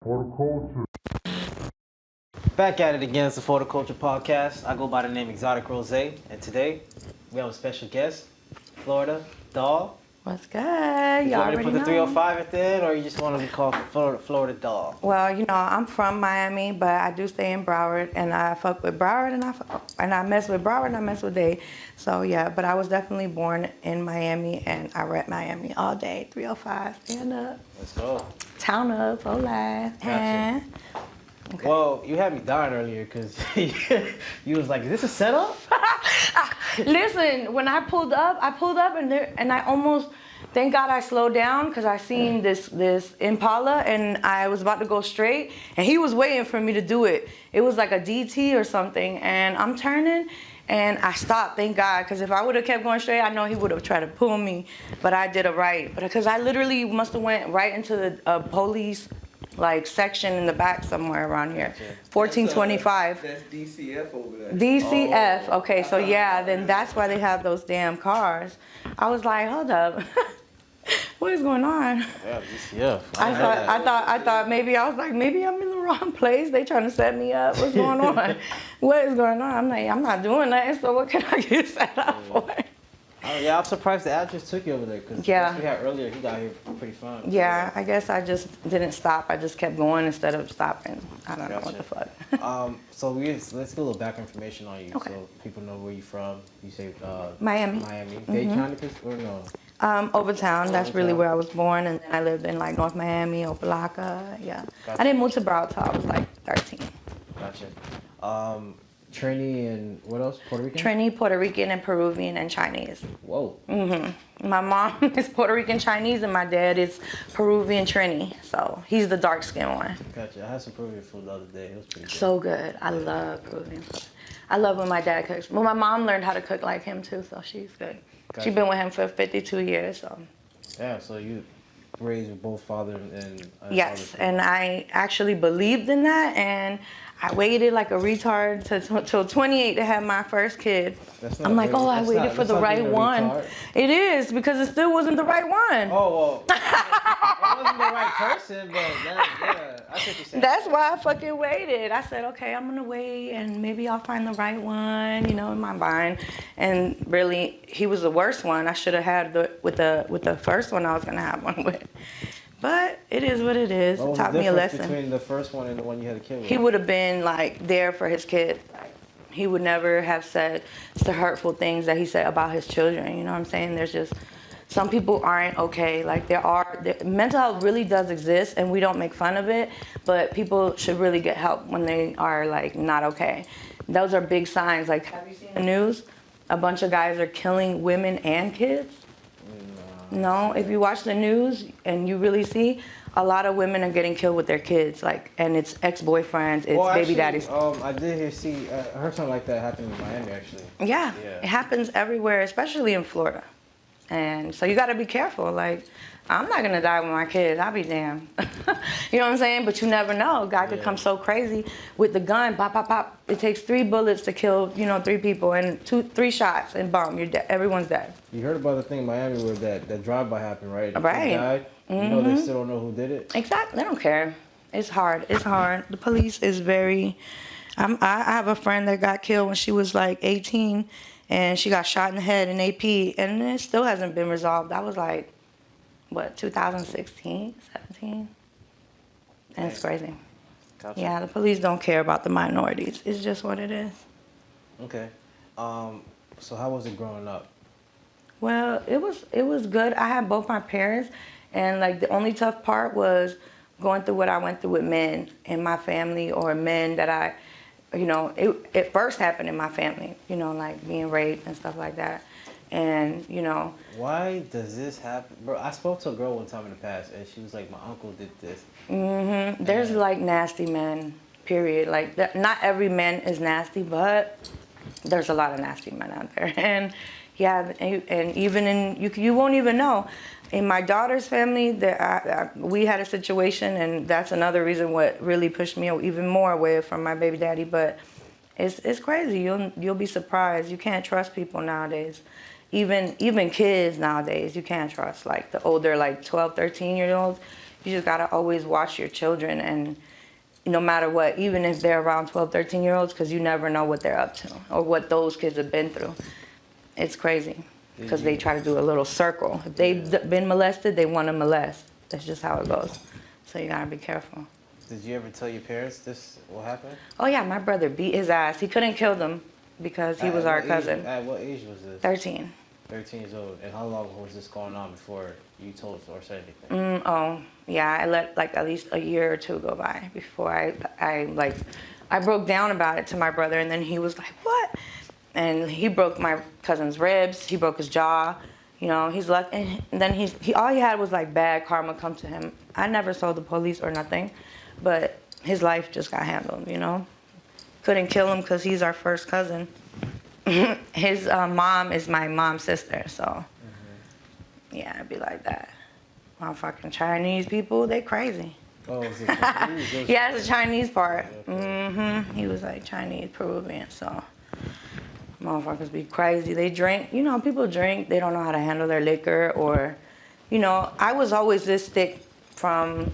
For the culture. Back at it again, it's the For the Culture podcast. I go by the name Exotic Rose, and today we have a special guest, Florida Doll. What's good? You want me to put the know. 305 at the end, or you just want to be called Florida Doll? Well, you know, I'm from Miami, but I do stay in Broward, and I fuck with Broward, and I mess with Broward, and I mess with Dade. So yeah, but I was definitely born in Miami, and I rep Miami all day. 305, stand up. Let's go. Town up, hola. Gotcha. Okay. Well, you had me dying earlier because you was like, "Is this a setup?" Listen, when I pulled up and I almost, thank God I slowed down because I seen this Impala and I was about to go straight and he was waiting for me to do it. It was like a DT or something and I'm turning and I stopped, thank God, because if I would have kept going straight, I know he would have tried to pull me, but I did it right. But because I literally must have went right into the police like section in the back somewhere around here. 1425. That's DCF over there. DCF. Okay, so yeah, then that's why they have those damn cars. I was like, hold up. What is going on? Yeah, DCF. I thought maybe I was like, maybe I'm in the wrong place. They trying to set me up. What's going on? What is going on? I'm like, I'm not doing that. So what can I get set up for? Yeah, I'm surprised the address took you over there because yeah. we had earlier, he got here pretty fun. Yeah, I guess I just didn't stop. I just kept going instead of stopping. I don't know what the fuck. So let's get a little back information on you okay. so people know where you're from. You say Miami. Dade County or no? Overtown. That's really where I was born, and then I lived in like North Miami, Opelika. Yeah. Gotcha. I didn't move to Broward till I was like 13. Gotcha. Trini and what else? Puerto Rican? Trini, Puerto Rican, and Peruvian and Chinese. Whoa. My mom is Puerto Rican Chinese, and my dad is Peruvian Trini. So he's the dark skinned one. Gotcha. I had some Peruvian food the other day. It was pretty good. So good. I love Peruvian food. I love when my dad cooks. Well, my mom learned how to cook like him too, so she's good. Gotcha. She's been with him for 52 years. So. Yeah. So you raised with both father and yes, and I actually believed in that, and I waited like a retard till 28 to have my first kid. I'm like, I waited for the right one. It is, because it still wasn't the right one. Oh, well, it wasn't the right person, but yeah, I think you're saying. That's why I fucking waited. I said, okay, I'm gonna wait, and maybe I'll find the right one, in my mind. And really, he was the worst one. I should have had with the first one I was gonna have one with. But it is what it is. It taught me a lesson. What was the difference between the first one and the one you had a kid with? He would have been like there for his kids. Like, he would never have said the hurtful things that he said about his children. You know what I'm saying? There's just some people aren't okay. Like mental health really does exist, and we don't make fun of it. But people should really get help when they are like not okay. Those are big signs. Like, have you seen the news? A bunch of guys are killing women and kids. No, if you watch the news and you really see, a lot of women are getting killed with their kids, and it's ex-boyfriends, it's baby daddies. I did I heard something like that happen in Miami, actually. Yeah, it happens everywhere, especially in Florida. And so you got to be careful. Like, I'm not going to die with my kids. I'll be damned. You know what I'm saying? But you never know. A guy could come so crazy with the gun, pop, pop, pop. It takes 3 bullets to kill, 3 people, and 3 shots, and boom, you're dead. Everyone's dead. You heard about the thing in Miami where that drive-by happened, right? The right. kid died. Mm-hmm. They still don't know who did it? Exactly. They don't care. It's hard. It's hard. The police is very... I have a friend that got killed when she was like 18, and she got shot in the head in AP, and it still hasn't been resolved. That was like, 2016, 17? And it's crazy. Gotcha. Yeah, the police don't care about the minorities. It's just what it is. Okay. So how was it growing up? Well, it was good. I had both my parents, and like the only tough part was going through what I went through with men in my family, or men that it first happened in my family, like being raped and stuff like that. And, Why does this happen? Bro, I spoke to a girl one time in the past, and she was like, my uncle did this. Mm-hmm. There's, like, nasty men, period. Like, not every man is nasty, but there's a lot of nasty men out there. And, yeah, and even you won't even know. In my daughter's family, we had a situation, and that's another reason what really pushed me even more away from my baby daddy. But it's crazy. You'll be surprised. You can't trust people nowadays. Even kids nowadays, you can't trust. Like the older, like 12, 13-year-olds, you just gotta always watch your children, and no matter what, even if they're around 12, 13-year-olds, because you never know what they're up to or what those kids have been through. It's crazy because they try to do a little circle. If they've been molested, they want to molest. That's just how it goes. So you gotta be careful. Did you ever tell your parents this what happened? Oh yeah, my brother beat his ass. He couldn't kill them because he was our cousin. At what age was this? 13. 13 years old. And how long was this going on before you told or said anything? Oh yeah, I let like at least a year or two go by before I broke down about it to my brother, and then he was like, "What?" And he broke my cousin's ribs. He broke his jaw. You know, he's left, and then he all he had was like bad karma come to him. I never saw the police or nothing, but his life just got handled. You know, couldn't kill him because he's our first cousin. His mom is my mom's sister, so yeah, it'd be like that. Motherfucking Chinese people, they crazy. Oh, is it Chinese? Yeah, it's a Chinese part. Okay. He was like Chinese, Peruvian, so motherfuckers be crazy. They drink, you know, people drink, they don't know how to handle their liquor, or, you know, I was always this thick from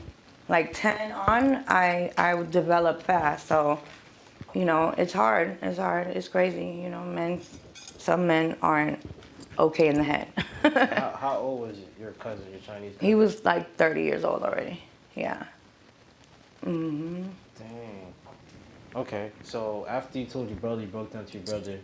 like 10 on, I would develop fast, so, you know, it's hard, it's crazy, you know, some men aren't okay in the head. How old was your cousin, your Chinese cousin? He was like 30 years old already, yeah. Dang. Okay, so after you told your brother, you broke down to your brother,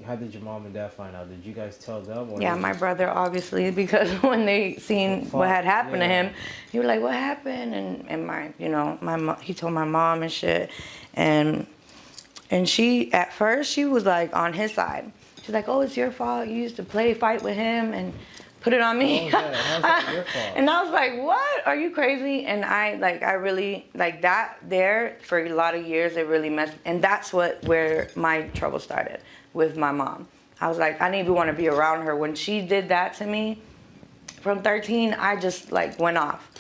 how did your mom and dad find out? Did you guys tell them? Or yeah, my brother, obviously, because when they seen what had happened to him, he was like, "What happened?" And my, you know, he told my mom and shit, and she, at first, she was like on his side. She's like, "Oh, it's your fault. You used to fight with him, and put it on me." How's that your fault? And I was like, "What? Are you crazy?" And I really, like that there, for a lot of years, it really messed, and that's where my trouble started with my mom. I was like, I didn't even want to be around her. When she did that to me, from 13, I just like went off.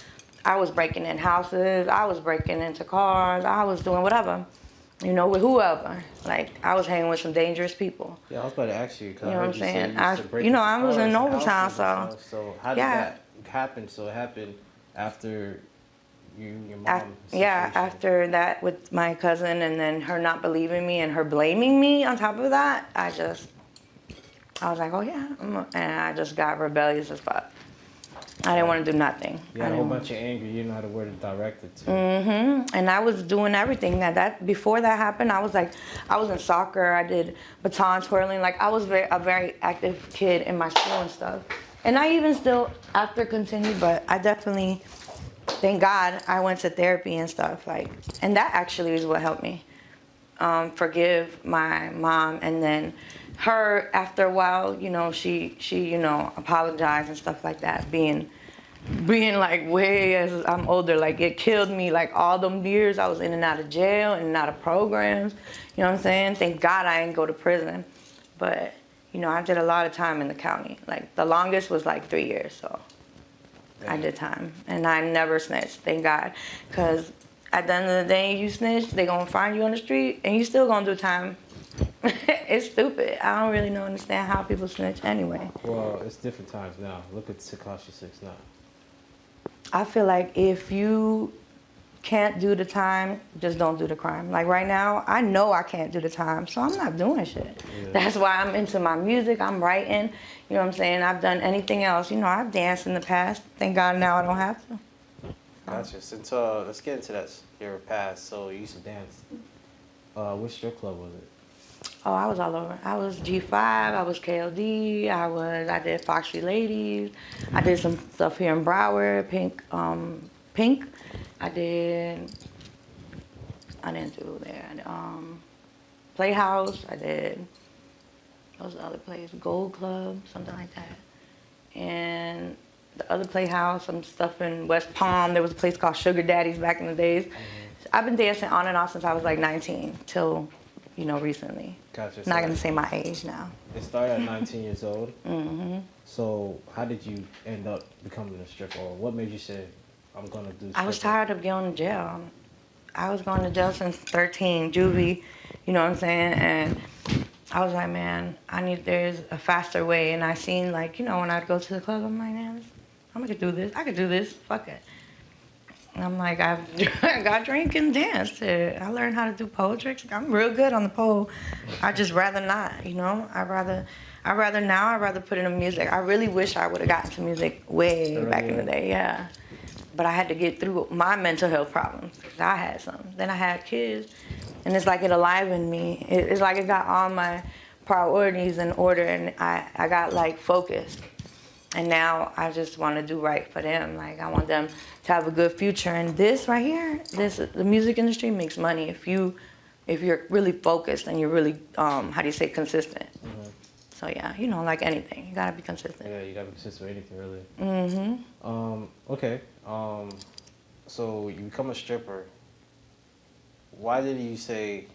I was breaking in houses, I was breaking into cars, I was doing whatever, you know, with whoever. Like, I was hanging with some dangerous people. Yeah, I was about to ask you. You know what I'm saying? I was in Nobletown, so. So how did that happen? So it happened after your mom. After that with my cousin, and then her not believing me and her blaming me on top of that, I was like, oh yeah, and I just got rebellious as fuck. I didn't want to do nothing. You had a whole bunch of anger. You didn't know how to word it directed to. And I was doing everything that before that happened. I was in soccer. I did baton twirling. Like, I was a very active kid in my school and stuff. And I even still after continued, but I definitely, thank God, I went to therapy and stuff. Like, and that actually is what helped me forgive my mom. And then her, after a while, you know, she you know, apologized and stuff like that, being like way as I'm older. Like, it killed me, like all them years I was in and out of jail, in and out of programs, you know what I'm saying? Thank God I didn't go to prison, but you know, I did a lot of time in the county. Like, the longest was like 3 years, so I did time, and I never snitched, thank God, because at the end of the day, you snitch, they gonna find you on the street, and you still gonna do time. It's stupid. I don't really understand how people snitch anyway. Well, it's different times now. Look at Tekashi 6 now. I feel like if you can't do the time, just don't do the crime. Like, right now, I know I can't do the time, so I'm not doing shit. Yeah. That's why I'm into my music, I'm writing, you know what I'm saying? I've done anything else. You know, I've danced in the past. Thank God now I don't have to. Gotcha. Since, let's get into that, your past. So you used to dance. Which strip club was it? Oh, I was all over. I was G5, I was KLD, I did Foxy Ladies, I did some stuff here in Broward, Pink. I didn't do there. Playhouse, I did. What was the other place? Gold Club, something like that. And the other playhouse, some stuff in West Palm. There was a place called Sugar Daddy's back in the days. I've been dancing on and off since I was like 19 till, you know, recently. Gotcha. Not gonna say my age now. It started at 19 years old. So how did you end up becoming a stripper? Or what made you say, I'm gonna do stripper? I was tired of going to jail. I was going to jail since 13, juvie, you know what I'm saying? And I was like, man, there's a faster way. And I seen, like, you know, when I'd go to the club, I'm like, man, I'm gonna do this. I could do this. Fuck it. And I'm like, I got drink and dance. I learned how to do poetry. I'm real good on the pole. I just rather not, you know. I'd rather put it in music. I really wish I would have gotten to music way back in the day, yeah. But I had to get through my mental health problems. 'Cause I had some. Then I had kids, and it's like it alivened me. It's like it got all my priorities in order, and I got like focused. And now I just want to do right for them. Like I want them to have a good future. And this right here, the music industry makes money if you're really focused and you're really how do you say consistent. Mm-hmm. So yeah, you know, like anything, you gotta be consistent. Yeah, you gotta be consistent with anything, really. Mm-hmm. Okay. So you become a stripper. Why did you say,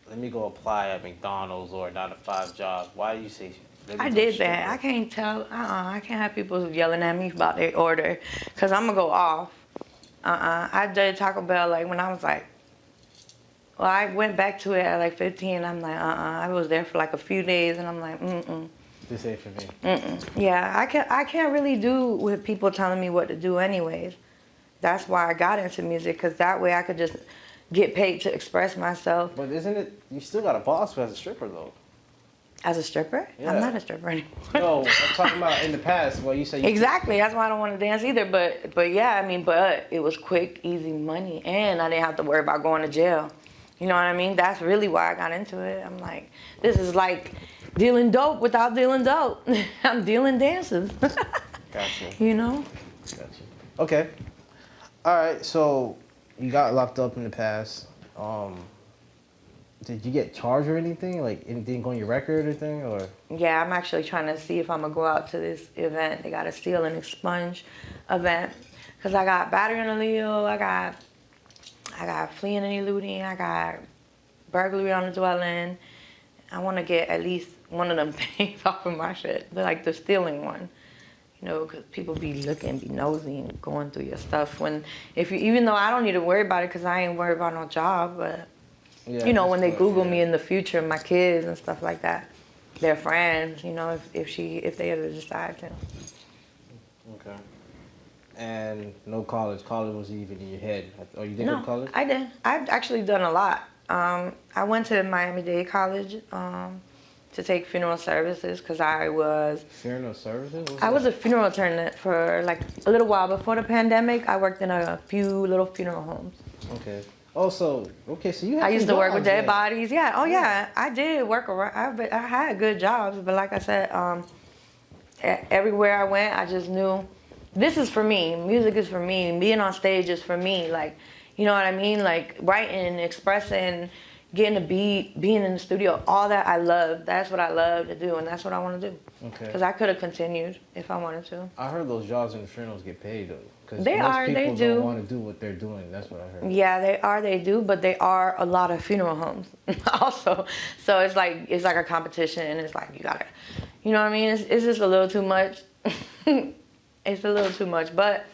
let me go apply at McDonald's or a 9-to-5 job? Why did you say? I did that. I can't tell. I can't have people yelling at me about their order, cause I'm gonna go off. I did Taco Bell like when I was like. Well, I went back to it at like 15. I'm like, I was there for like a few days, and I'm like, This ain't for me. Yeah, I can't really do with people telling me what to do, anyways. That's why I got into music, cause that way I could just get paid to express myself. But isn't it? You still got a boss as a stripper, though. As a stripper? Yeah. I'm not a stripper anymore. No, I'm talking about in the past. Well, you said you exactly. That's why I don't want to dance either. But yeah, I mean, but it was quick, easy money, and I didn't have to worry about going to jail. You know what I mean? That's really why I got into it. I'm like, this is like dealing dope without dealing dope. I'm dealing dances. Gotcha. You know? Gotcha. Okay. All right. So you got locked up in the past. Did you get charged or anything? Like anything on your record or anything? Or? Yeah, I'm actually trying to see if I'm going to go out to this event. They got a steal and expunge event. Because I got battery on illegal, I got fleeing and eluding, I got burglary on the dwelling. I want to get at least one of them things off of my shit, like the stealing one. You know, because people be looking, be nosy, and going through your stuff. Even though I don't need to worry about it because I ain't worried about no job, but yeah, you know, when they Google me in the future, my kids and stuff like that, their friends, you know, if they ever decide to. Okay. And no college. College wasn't even in your head. Oh, you did No, go to college? I did. I've actually done a lot. I went to Miami-Dade College to take funeral services because I was... Funeral services? I was a funeral attendant for like a little while. Before the pandemic, I worked in a few little funeral homes. Okay. Oh, so you had I used to work with dead then. bodies. Yeah. Oh, yeah. I did work around. I had good jobs, but like I said, everywhere I went, I just knew this is for me. Music is for me. Being on stage is for me. Like, you know what I mean? Like writing, expressing, getting a beat, being in the studio, all that I love. That's what I love to do, and that's what I want to do. Okay. Because I could have continued if I wanted to. I heard those jobs in the funerals get paid though. Because they people do. Don't want to do what they're doing. That's what I heard. Yeah, they do, but they are a lot of funeral homes also. So it's like a competition, and it's like you gotta, you know what I mean? It's just a little too much. It's a little too much, but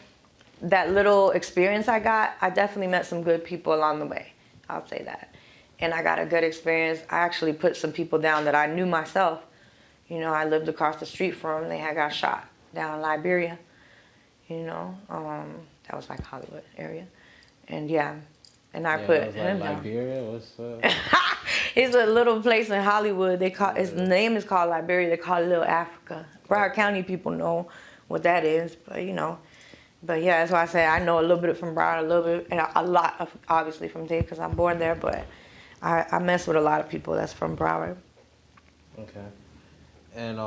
that little experience I got, I definitely met some good people along the way. I'll say that. And I got a good experience. I actually put some people down that I knew myself. You know, I lived across the street from them. They had got shot down in Liberia. You know, that was like Hollywood area. And yeah, and I put him down. Liberia? What's It's a little place in Hollywood. Its name is called Liberia. They call it Little Africa. Broward County people know what that is, but you know. But yeah, that's why I say I know a little bit from Broward, a little bit, and a lot of obviously from Dade because I'm born there. But I mess with a lot of people that's from Broward. Okay, and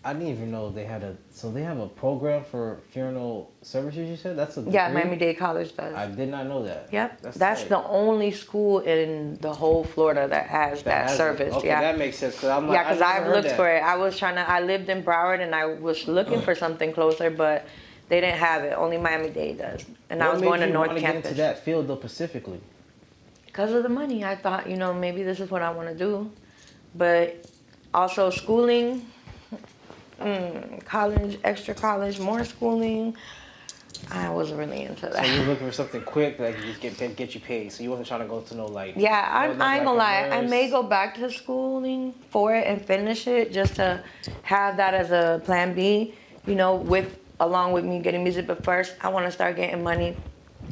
I didn't even know they had they have a program for funeral services. You said that's a degree? Yeah, Miami-Dade College does. I did not know that. Yep, that's the only school in the whole Florida that has that service. Okay, yeah, that makes sense because I'm like, yeah, because I've looked for it. I lived in Broward and I was looking for something closer, but they didn't have it. Only Miami-Dade does, and I was going to North Campus. Get into that field though specifically? Because of the money, I thought, you know, maybe this is what I want to do, but also schooling. College, extra college, more schooling. I wasn't really into that. So you were looking for something quick that could just get you paid. So you wasn't trying to go to no like. Yeah, I ain't gonna lie. I may go back to schooling for it and finish it just to have that as a plan B. you know, along with me getting music. But first, I want to start getting money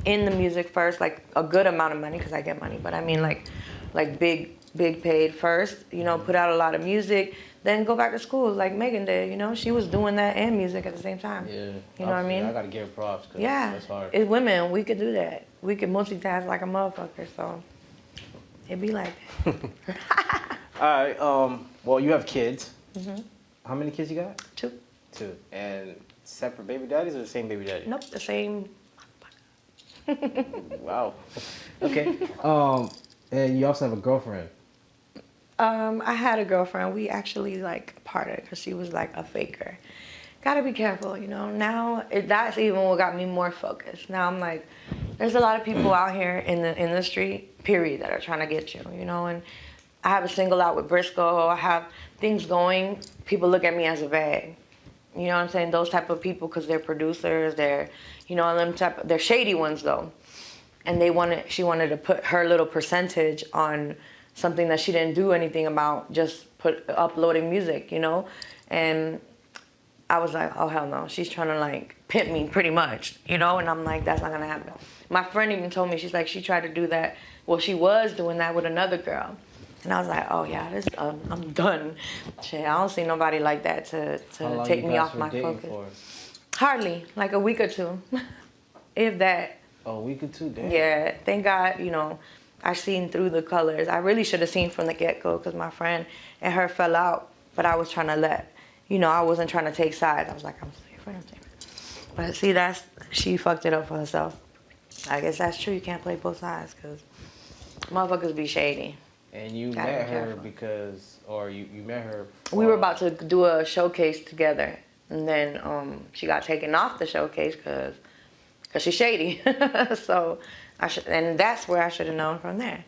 in the music first, like a good amount of money, because I get money. But I mean, like big paid first. You know, put out a lot of music, then go back to school like Megan did. You know, she was doing that and music at the same time. Yeah. You know what I mean? I gotta give her props. Cause Yeah. That's hard. It's women. We could do that. We could multitask like a motherfucker. So it'd be like that. All right. Well, you have kids. Mm-hmm. How many kids you got? 2. 2. And separate baby daddies or the same baby daddy? Nope, the same. Wow. Okay. And you also have a girlfriend. I had a girlfriend. We actually like parted because she was like a faker. Gotta be careful, you know. Now that's even what got me more focused. Now I'm like, there's a lot of people out here in the industry, period, that are trying to get you, you know. And I have a single out with Briscoe. I have things going. People look at me as a bag. You know what I'm saying? Those type of people, because they're producers, they're, you know, they're shady ones though. And she wanted to put her little percentage on something that she didn't do anything about, just uploading music, you know? And I was like, oh, hell no. She's trying to like pimp me pretty much, you know? And I'm like, that's not gonna happen. My friend even told me, she's like, she tried to do that. Well, she was doing that with another girl. And I was like, oh yeah, I'm done. Shit, I don't see nobody like that to take me off my focus. Hardly, like a week or 2, if that. A week or 2, damn. Yeah, thank God, you know, I seen through the colors. I really should have seen from the get-go, because my friend and her fell out, but I was trying to I wasn't trying to take sides. I was like, I'm your friend. But see, she fucked it up for herself. I guess that's true. You can't play both sides, because motherfuckers be shady. And you met her because, or you met her. We were about to do a showcase together, and then she got taken off the showcase because she's shady. So and that's where I should have known from there.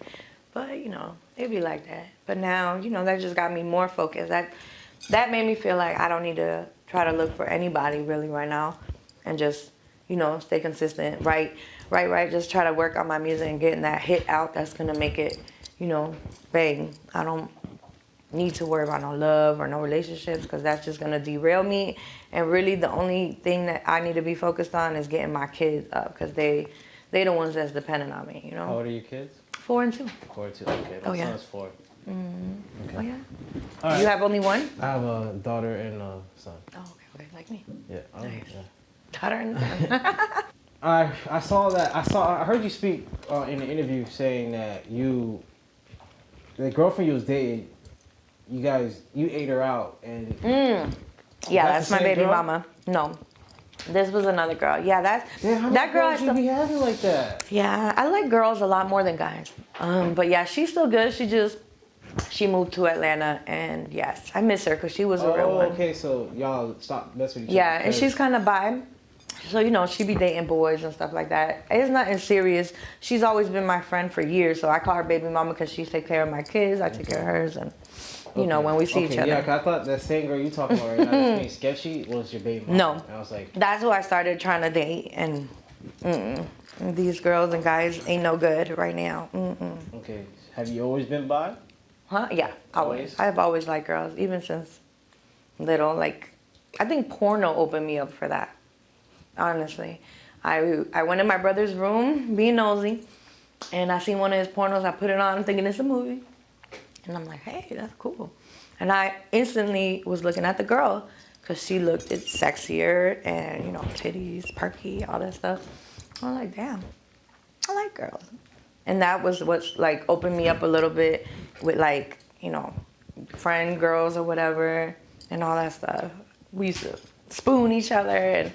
But you know, it'd be like that. But now, you know, that just got me more focused. That made me feel like I don't need to try to look for anybody really right now, and just, you know, stay consistent. Right. Just try to work on my music and getting that hit out. That's gonna make it, you know, bang. I don't need to worry about no love or no relationships, because that's just gonna derail me. And really, the only thing that I need to be focused on is getting my kids up, because they the ones that's dependent on me, you know. How old are your kids? 4 and 2. 4 and 2. Okay. Oh yeah. My son's 4. Mm-hmm. Okay. Oh yeah. All right. You have only one? I have a daughter and a son. Oh, okay, like me. Yeah. Nice. Yeah. Daughter and son. I heard you speak in an interview saying that the girlfriend you was dating, you ate her out and. Yeah, that's my baby girl? mama. No, this was another girl. Yeah, that girl. You be having like that? Yeah, I like girls a lot more than guys. But yeah, she's still good. She moved to Atlanta, and yes, I miss her because she was a real one. Okay, so y'all stop messing with each other. Yeah, and she's kind of bi. So, you know, she be dating boys and stuff like that. It's nothing serious. She's always been my friend for years, so I call her baby mama because she take care of my kids. I take care of hers, and you know, when we see each other. Yeah, because I thought that same girl you talking about right now, that's being sketchy, was your baby mama. No. And I was like, that's who I started trying to date, and these girls and guys ain't no good right now. Okay, have you always been bi? Huh? Yeah, always. I've always liked girls, even since little. Like, I think porno opened me up for that. Honestly, I went in my brother's room being nosy, and I seen one of his pornos. I put it on thinking it's a movie, and I'm like, hey, that's cool. And I instantly was looking at the girl because she looked sexier and, you know, titties, perky, all that stuff. I was like, damn, I like girls. And that was what's like opened me up a little bit with, like, you know, friend girls or whatever and all that stuff. We used to spoon each other and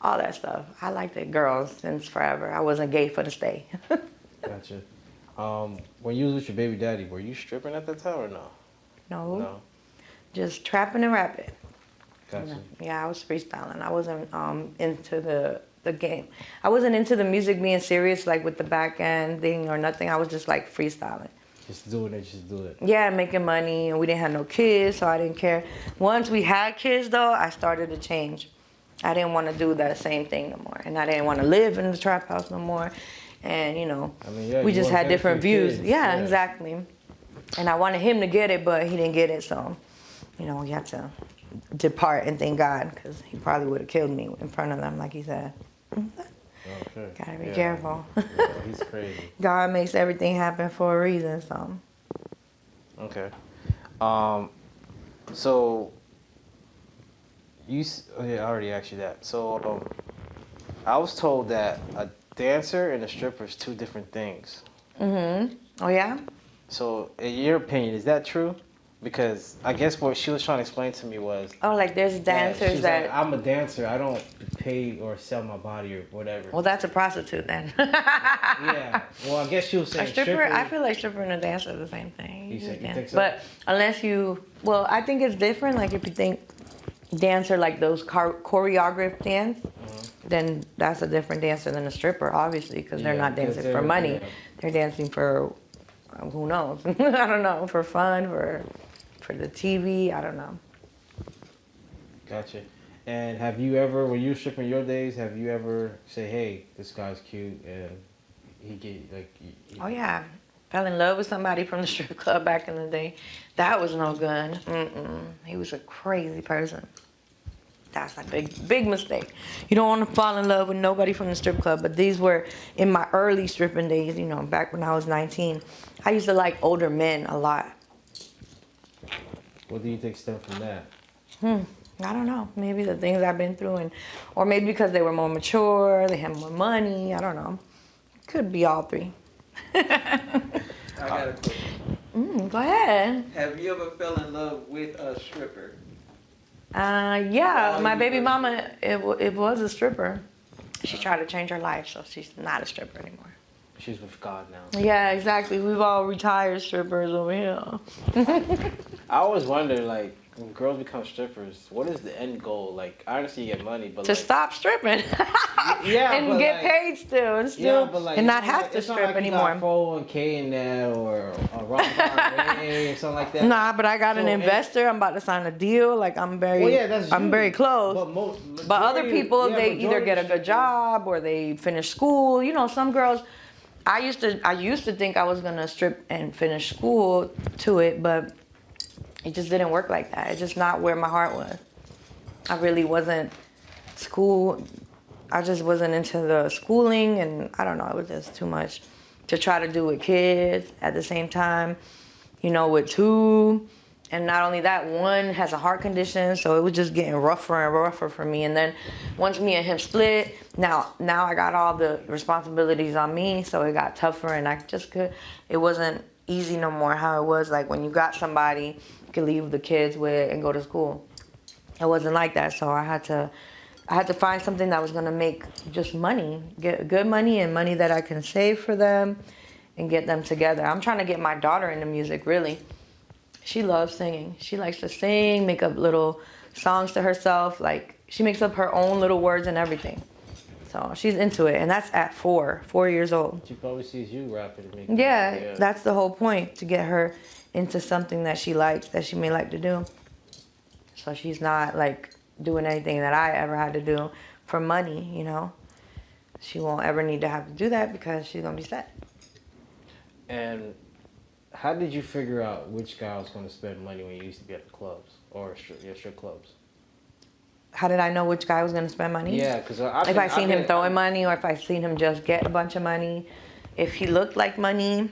all that stuff. I liked it, girls, since forever. I wasn't gay for the stay. Gotcha. When you was with your baby daddy, were you stripping at that time or no? No. Just trapping and rapping. Gotcha. Yeah, I was freestyling. I wasn't into the game. I wasn't into the music being serious, like with the back end thing or nothing. I was just like freestyling. Just doing it. Yeah, making money, and we didn't have no kids, so I didn't care. Once we had kids, though, I started to change. I didn't want to do that same thing no more, and I didn't want to live in the trap house no more. And, you know, we just had different views. Yeah, exactly. And I wanted him to get it, but he didn't get it, so, you know, we had to depart and thank God, because he probably would have killed me in front of them, like he said. Okay. Gotta be careful. Yeah, he's crazy. God makes everything happen for a reason, so. Okay. So I already asked you that. So I was told that a dancer and a stripper is two different things. Mm-hmm. Oh, yeah? So in your opinion, is that true? Because I guess what she was trying to explain to me was... Oh, like there's dancers she's that... like, I'm a dancer. I don't pay or sell my body or whatever. Well, that's a prostitute then. Yeah. Well, I guess she was saying a stripper, I feel like stripper and a dancer are the same thing. You think so? But unless you... Well, I think it's different. Like if you think dancer like those choreographed dance, then that's a different dancer than a stripper, obviously, because they're not dancing for money. Yeah. They're dancing for... Who knows? I don't know. For fun, for the TV, I don't know. Gotcha. And have you ever, when you were stripping your days, have you ever say, hey, this guy's cute, and he get like... Oh, yeah. Fell in love with somebody from the strip club back in the day. That was no good. He was a crazy person. That's a big mistake. You don't want to fall in love with nobody from the strip club, but these were in my early stripping days, you know, back when I was 19. I used to like older men a lot. What do you think stemmed from that? I don't know. Maybe the things I've been through, or maybe because they were more mature, they had more money. I don't know. Could be all three. I got a question. Go ahead. Have you ever fell in love with a stripper? Yeah, my baby mama, it was a stripper. She tried to change her life, so she's not a stripper anymore. She's with God now. Yeah, exactly. We've all retired strippers over here. I always wonder, like, when girls become strippers, what is the end goal? Like, I understand you get money, but To like, stop stripping. yeah, And but get like, paid still, and yeah, but like, and not it's have like, to it's not strip like anymore. You got 401k in that, or a Roth IRA or something like that. Nah, but I got an So, investor. I'm about to sign a deal. Like I'm very, Well, yeah, that's I'm you. very close. But other majority- people, yeah, they either majority get a of good strippers- job or they finish school. You know, some girls. I used to think I was gonna strip and finish school to it, but it just didn't work like that. It's just not where my heart was. I really wasn't school. I just wasn't into the schooling, and I don't know. It was just too much to try to do with kids at the same time. You know, with two. And not only that, one has a heart condition, so it was just getting rougher and rougher for me. And then once me and him split, now I got all the responsibilities on me, so it got tougher, and it wasn't easy no more how it was like when you got somebody you could leave the kids with and go to school. It wasn't like that, so I had to find something that was gonna make just money, get good money and money that I can save for them and get them together. I'm trying to get my daughter into music, really. She loves singing. She likes to sing, make up little songs to herself. Like, she makes up her own little words and everything. So she's into it, and that's at 4 years old. She probably sees you rapping and making Yeah, that's the whole point, to get her into something that she likes, that she may like to do. So she's not, like, doing anything that I ever had to do for money, you know. She won't ever need to have to do that because she's going to be set. And how did you figure out which guy was going to spend money when you used to be at the clubs or strip clubs? How did I know which guy was going to spend money? Yeah, because If I seen him throwing money, or if I seen him just get a bunch of money, if he looked like money,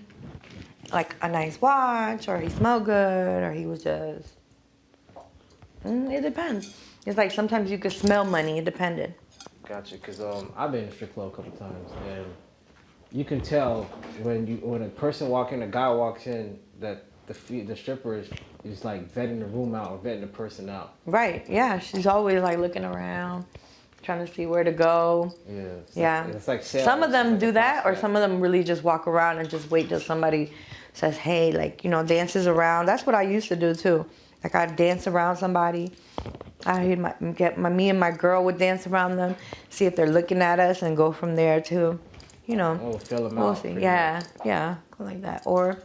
like a nice watch, or he smelled good, or he was just, it depends. It's like sometimes you could smell money. It depended. Gotcha, because I've been in a strip club a couple times, and you can tell when a person a guy walks in, that the stripper is like vetting the room out or vetting the person out. Right, yeah. She's always like looking around, trying to see where to go. Yeah. It's like sales. Some of them like do that, or prospect. some of them really just walk around and just wait till somebody says, hey, like, you know, dances around. That's what I used to do too. Like, I'd dance around somebody. Me and my girl would dance around them, see if they're looking at us, and go from there to, you know. Oh, fill them We'll out. see. Yeah, go like that. Or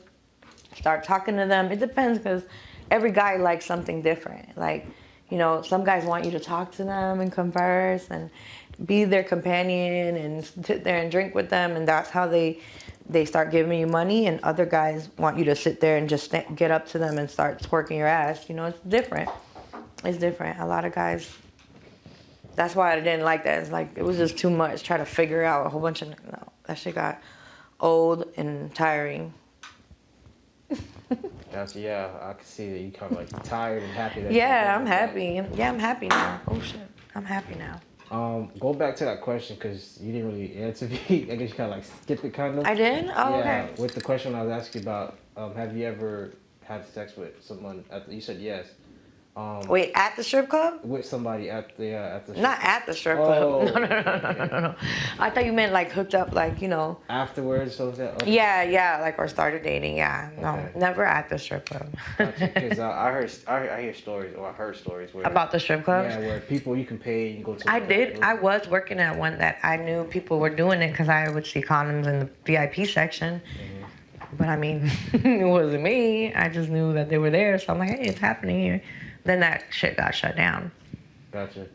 start talking to them. It depends, because every guy likes something different. Like, you know, some guys want you to talk to them and converse and be their companion and sit there and drink with them, and that's how they start giving you money. And other guys want you to sit there and just get up to them and start twerking your ass. You know, it's different. It's different. A lot of guys. That's why I didn't like that. It's like it was just too much. Try to figure out a whole bunch of no. That shit got old and tiring. Gotcha. Yeah, I can see that you kind of like tired and happy. That Yeah, I'm happy. Yeah, I'm happy now. Oh shit, I'm happy now. Go back to that question because you didn't really answer me. I guess you kind of like skip it, kind of. I did. Oh, yeah, okay. with the question I was asking about, have you ever had sex with someone? You said yes. Wait, at the strip club? With somebody at the Not at the strip club. Oh, No. I thought you meant like hooked up, like afterwards. So that okay. Yeah, like or started dating. Yeah, no, Okay. never at the strip club. Because I hear stories, or I heard stories where About the strip clubs? yeah, where people you can pay and go to. I did. I was working at one that I knew people were doing it because I would see condoms in the VIP section. Mm-hmm. But I mean, it wasn't me. I just knew that they were there, so I'm like, hey, it's happening here. Then that shit got shut down. Gotcha.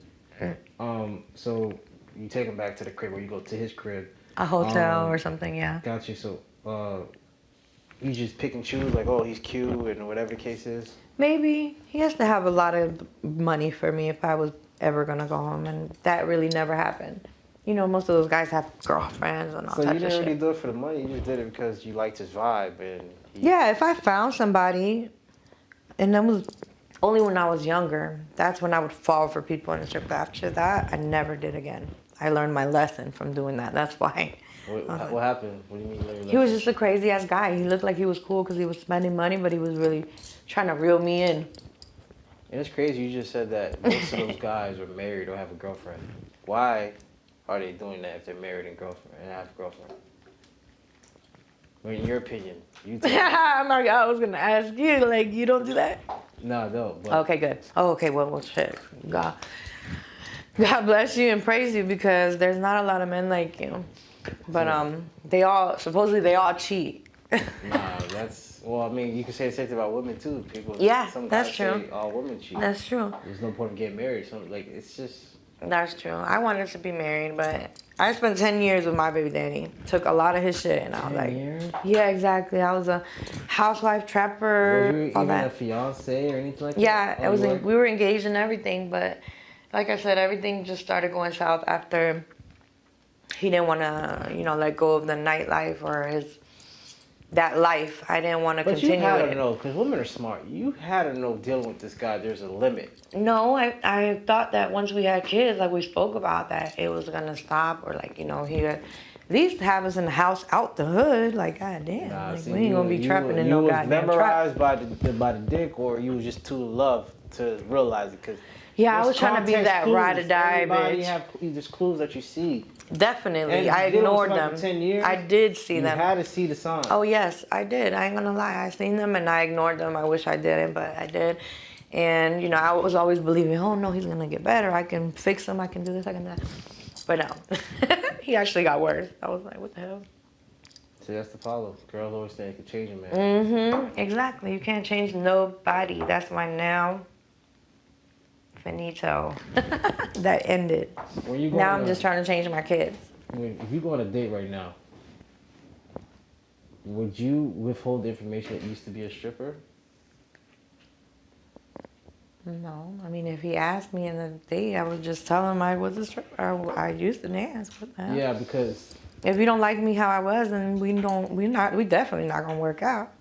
So you take him back to the crib, or you go to his crib. A hotel or something, yeah. Gotcha. So you just pick and choose, like, oh, he's cute, and whatever the case is. Maybe. He has to have a lot of money for me if I was ever going to go home, and that really never happened. You know, most of those guys have girlfriends and all So types you didn't of really shit. do it for the money, you just did it because you liked his vibe, and Yeah, if I found somebody, and that was only when I was younger, that's when I would fall for people in the strip club. After that, I never did again. I learned my lesson from doing that. That's why. What happened? What do you mean? He was just a crazy ass guy. He looked like he was cool because he was spending money, but he was really trying to reel me in. And it's crazy. You just said that most of those guys are married or have a girlfriend. Why are they doing that if they're married and have a girlfriend? I mean, in your opinion, you tell me. I was gonna ask you, like, you don't do that? No, no. But Okay, good. Oh, okay. Well, shit. God bless you and praise you because there's not a lot of men like you. But they all cheat. nah, well, I mean, you can say the same thing about women too. Some that's guys true. say all women cheat. That's true. There's no point in getting married. It's just. That's true. I wanted to be married, but I spent 10 years with my baby daddy. Took a lot of his shit, and I was 10 like, years? yeah, exactly. I was a housewife, trapper, Was you all even that. a fiance or anything like Yeah, that? it was. We were engaged and everything, but like I said, everything just started going south after he didn't want to, let go of the nightlife or that life. I didn't want to continue But you had with to it. know, because women are smart. You had to know dealing with this guy, there's a limit. No, I thought that once we had kids, like we spoke about that, it was gonna stop, or like he at least have us in the house out the hood. Like goddamn, Nah, like see, we ain't gonna be trapping in you no was goddamn trap. memorized by the dick, or you was just too in love to realize it. Cause Yeah, I was trying to be context that clues. ride or die Everybody bitch. have just clues that you see. Definitely, And I dealing with ignored somebody them. for 10 years, I did see You them. had to see the signs. Oh yes, I did. I ain't gonna lie. I seen them and I ignored them. I wish I didn't, but I did. And I was always believing, oh no, he's gonna get better. I can fix him. I can do this. I can do that. But no, he actually got worse. I was like, what the hell? See, that's the problem. Girls always think they can change a man. Mm-hmm. Exactly. You can't change nobody. That's why now, finito. That ended. When you go Now on I'm just trying to change my kids. if you go on a date right now, would you withhold the information that used to be a stripper? No, I mean, if he asked me in the date, I would just tell him I was a stripper. I used to dance. What the hell? Yeah, because If you don't like me how I was, then we definitely not gonna work out.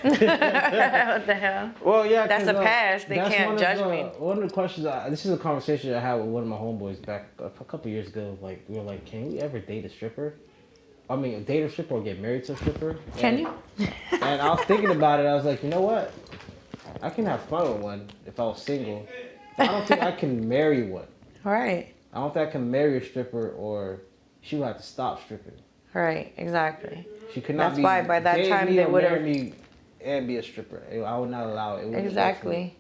What the hell? well, yeah, That's 'cause, a past. They that's can't one judge of, me. One of the questions. This is a conversation I had with one of my homeboys back a couple years ago. Like we were like, can we ever date a stripper? I mean, date a stripper or get married to a stripper? Can you? And I was thinking about it. I was like, you know what? I can have fun with one if I was single. I don't think I can marry one. Right. I don't think I can marry a stripper, or she would have to stop stripping. Right. Exactly. She could not That's be. why by that date time me they or would've- marry me and be a stripper. I would not allow it. It wouldn't work for me. Exactly.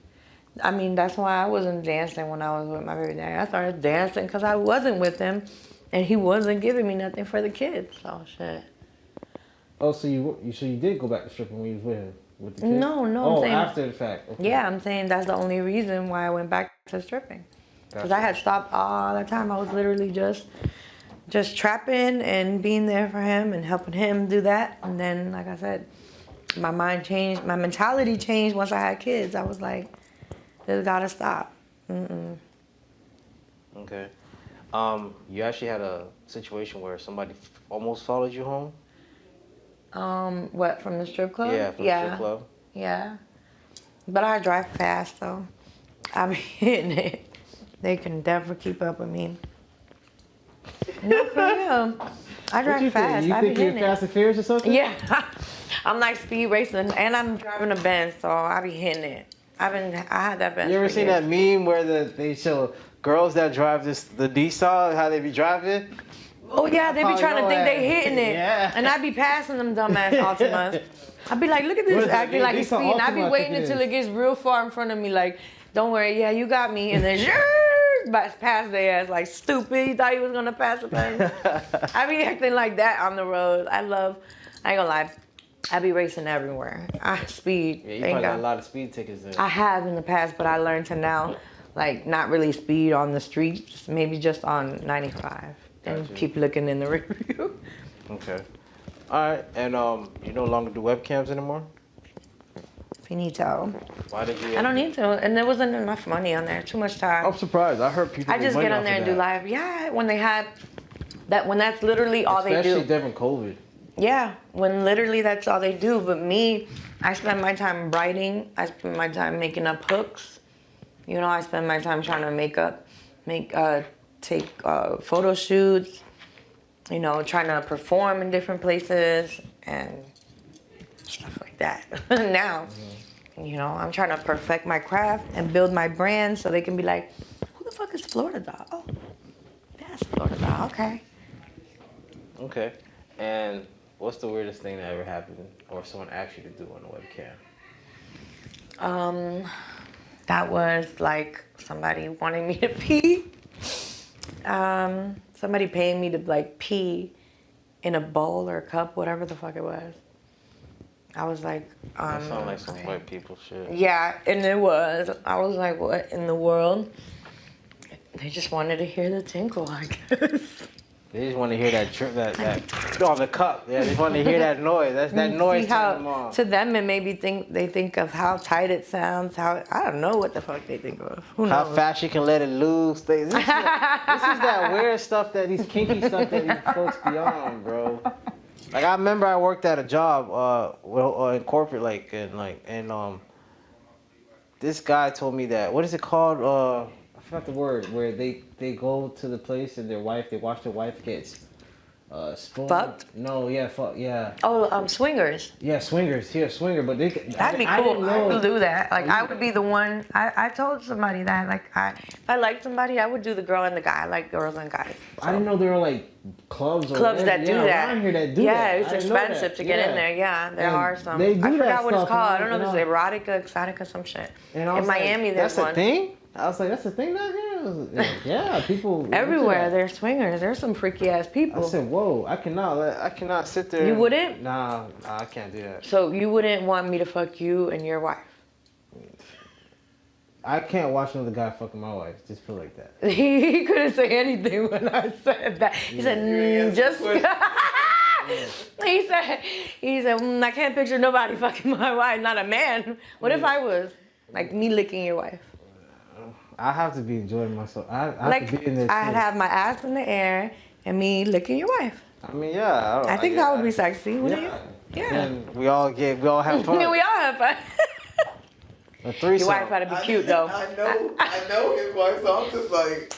I mean, that's why I wasn't dancing when I was with my baby daddy. I started dancing because I wasn't with him, and he wasn't giving me nothing for the kids. So shit. Oh, so you did go back to stripping when you was with him with the kids? No, I'm Oh, saying- after the fact. Okay. Yeah, I'm saying that's the only reason why I went back to stripping. Because I had stopped all the time. I was literally just trapping and being there for him and helping him do that. And then, like I said, my mind changed. My mentality changed once I had kids. I was like, It's gotta stop. Okay. You actually had a situation where somebody almost followed you home? What, from the strip club? Yeah, from the strip club. Yeah. But I drive fast, so I'm hitting it. They can never keep up with me. No, for real. I drive fast. You I be think you're hitting Fast it. and Furious or something? Yeah. I'm like speed racing, and I'm driving a Benz, so I be hitting it. I had that Benz. You ever for seen years. that meme where they show girls that drive the Nissan, how they be driving? Oh yeah, they be probably trying to know think that. they hitting it, Yeah. and I be passing them dumbass Altimas. I be like, look at What this is it? acting like it's These are speeding. I be Altima, I waiting think it until is. it gets real far in front of me, like, don't worry, yeah, you got me, and then pass their ass like stupid. He thought he was gonna pass the Benz. I be acting like that on the road. I ain't gonna lie, I be racing everywhere. I speed. Yeah, you Thank probably got a God. lot of speed tickets there. I have in the past, but I learned to now, like, not really speed on the streets, maybe just on 95, and Gotcha. keep looking in the rear view. Okay. All right, and you no longer do webcams anymore? Finito. Why did you? I don't need to, and there wasn't enough money on there. Too much time. I'm surprised. I heard people. I just get on there and do live. Yeah, when they had that, when that's literally all they Especially do. during COVID. Yeah, when literally that's all they do. But me, I spend my time writing. I spend my time making up hooks. You know, I spend my time trying to take photo shoots. You know, trying to perform in different places and stuff like that. Now, you know, I'm trying to perfect my craft and build my brand so they can be like, who the fuck is Florida Doll? Oh, that's Florida Doll. Okay. Okay. And what's the weirdest thing that ever happened or someone asked you to do on the webcam? That was like somebody wanting me to pee. Somebody paying me to like pee in a bowl or a cup, whatever the fuck it was. I was like, That sounds like some okay. white people shit. Yeah, and it was. I was like, what in the world? They just wanted to hear the tinkle, I guess. They just want to hear that on the cup. Yeah, they want to hear that noise. That's that noise See turning them how, on. to them, it maybe they think of how tight it sounds. How I don't know what the fuck they think of. Who knows? How fast you can let it loose. This is that weird stuff that these kinky stuff that these folks be on, bro. Like I remember I worked at a job in corporate, and this guy told me that, what is it called? I forgot the word, where they go to the place and they watch their wife get spooned. Fucked? No, yeah, fuck, yeah. Oh, swingers. Yeah, swingers. Here, swinger, but they. That'd be I cool. didn't I know. would do that. Like I would be the one. I told somebody that if I liked somebody, I would do the girl and the guy. I like girls and guys. I didn't know there were like clubs That do that. around here that do yeah, that. it's I didn't know expensive that. to get Yeah. in there. Yeah, there And are some. they do I that forgot what it's stuff, called. I and don't know if I- it's erotica, exotica, some shit. And I In was like, Miami, there's that's one. a thing? I was like, that's a thing down here? I was like, yeah, people. Everywhere into that. there's swingers. There's some freaky ass people. I said, whoa, I cannot sit there. You and- wouldn't? Nah, I can't do that. So you wouldn't want me to fuck you and your wife? I can't watch another guy fucking my wife. Just feel like that. He couldn't say anything when I said that. He said, just. He said, I can't picture nobody fucking my wife, not a man. What if I was? Like me licking your wife. I have to be enjoying myself. I have to be in there too. I'd have my ass in the air and me licking your wife. I mean, yeah. I think that would be sexy, wouldn't Yeah. you? Yeah. And we all have fun. Yeah, we all have fun. A threesome. Your wife gotta be cute though. I know his wife, so I'm just like.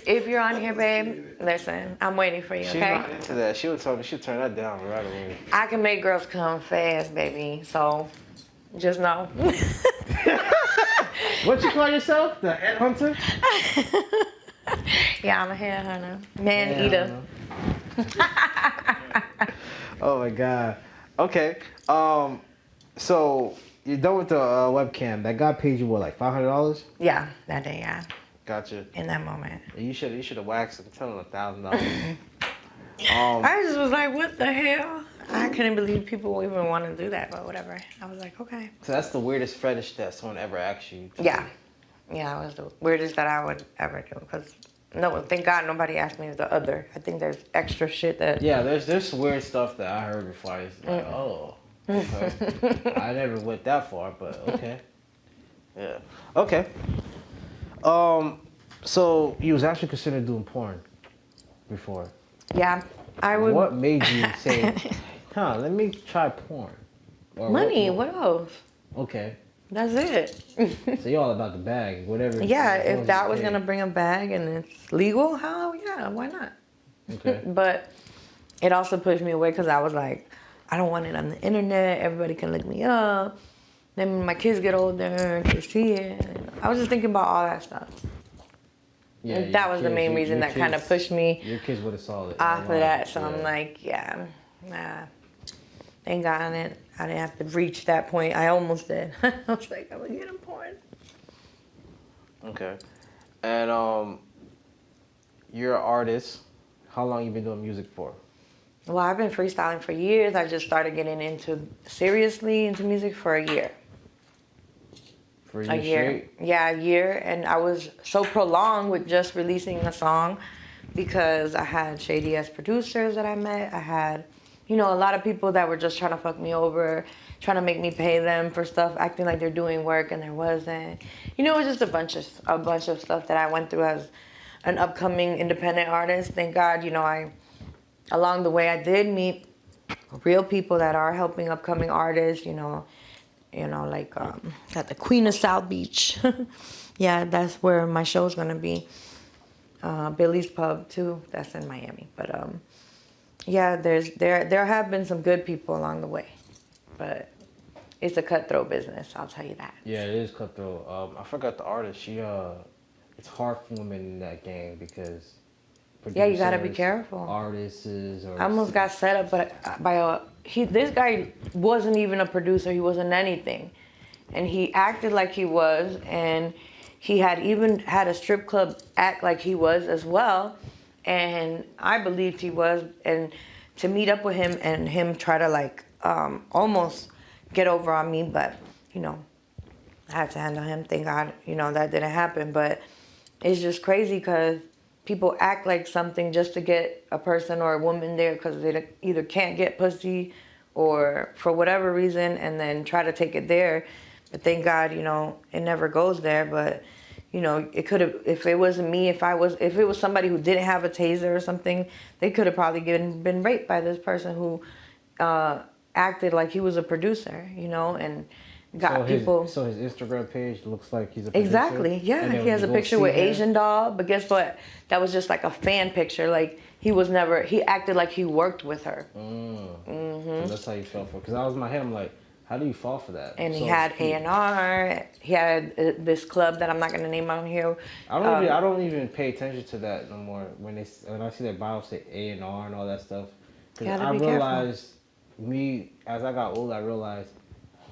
If you're on here, babe, listen, I'm waiting for you, She's okay? not into that. She'll turn that down right away. I can make girls come fast, baby. So just know. What you call yourself? The headhunter? Yeah, I'm a headhunter. Man eater. Oh my god. Okay. So you're done with the webcam. That guy paid you what, like $500? Yeah, that day, yeah. Gotcha. In that moment. You should have waxed him. Tell him $1,000. I just was like, what the hell? I couldn't believe people even want to do that, but whatever. I was like, okay. So that's the weirdest fetish that someone ever asked you to Yeah. do. Yeah, it was the weirdest that I would ever do. Because, no, thank God nobody asked me the other. I think there's extra shit that... Yeah, there's weird stuff that I heard before. I was like, oh, okay. I never went that far, but okay. Yeah. Okay. So you was actually considering doing porn before. Yeah, I would. What made you say, let me try porn? Or Money, what else? Okay. That's it. So you're all about the bag, whatever. Yeah, if that was gonna bring a bag and it's legal, hell yeah, why not? Okay. But it also pushed me away because I was like, I don't want it on the internet. Everybody can look me up. Then when my kids get older, they see it. I was just thinking about all that stuff. Yeah, and that was the main reason that kind of pushed me. Your kids would have saw it. Off of that, so I'm like, yeah, nah. Thank God I didn't have to reach that point. I almost did. I was like, I'm gonna get him porn. Okay. And you're an artist. How long you been doing music for? Well, I've been freestyling for years. I just started getting seriously into music for a year. For a year? Yeah, a year. And I was so prolonged with just releasing a song because I had Shady as producers that I met. I had, a lot of people that were just trying to fuck me over, trying to make me pay them for stuff, acting like they're doing work and there wasn't. It was just a bunch of stuff that I went through as an upcoming independent artist. Thank God, along the way I did meet real people that are helping upcoming artists, like at the Queen of South Beach. Yeah, that's where my show's gonna be. Billy's Pub too, that's in Miami. But yeah, there have been some good people along the way. But it's a cutthroat business, I'll tell you that. Yeah, it is cutthroat. I forgot the artist. It's hard for women in that game because yeah, you gotta be careful. Artists or I almost got set up by this guy wasn't even a producer, he wasn't anything. And he acted like he was, and he had even had a strip club act like he was as well. And I believed he was, and to meet up with him and him try to almost get over on me, but I had to handle him. Thank God, that didn't happen. But it's just crazy because people act like something just to get a person or a woman there because they either can't get pussy or for whatever reason, and then try to take it there. But thank God, it never goes there. But it could have, if it wasn't me, if it was somebody who didn't have a taser or something, they could have probably been raped by this person who acted like he was a producer, and got people. So his Instagram page looks like he's a producer? Exactly, yeah. He has a picture with Asian doll, but guess what? That was just like a fan picture. Like he acted like he worked with her. So that's how you fell for it. Because I was in my head, I'm like, how do you fall for that? And he had A&R. He had this club that I'm not gonna name on here. I don't even pay attention to that no more. When I see that bio say A&R and all that stuff, because I realized as I got older, I realized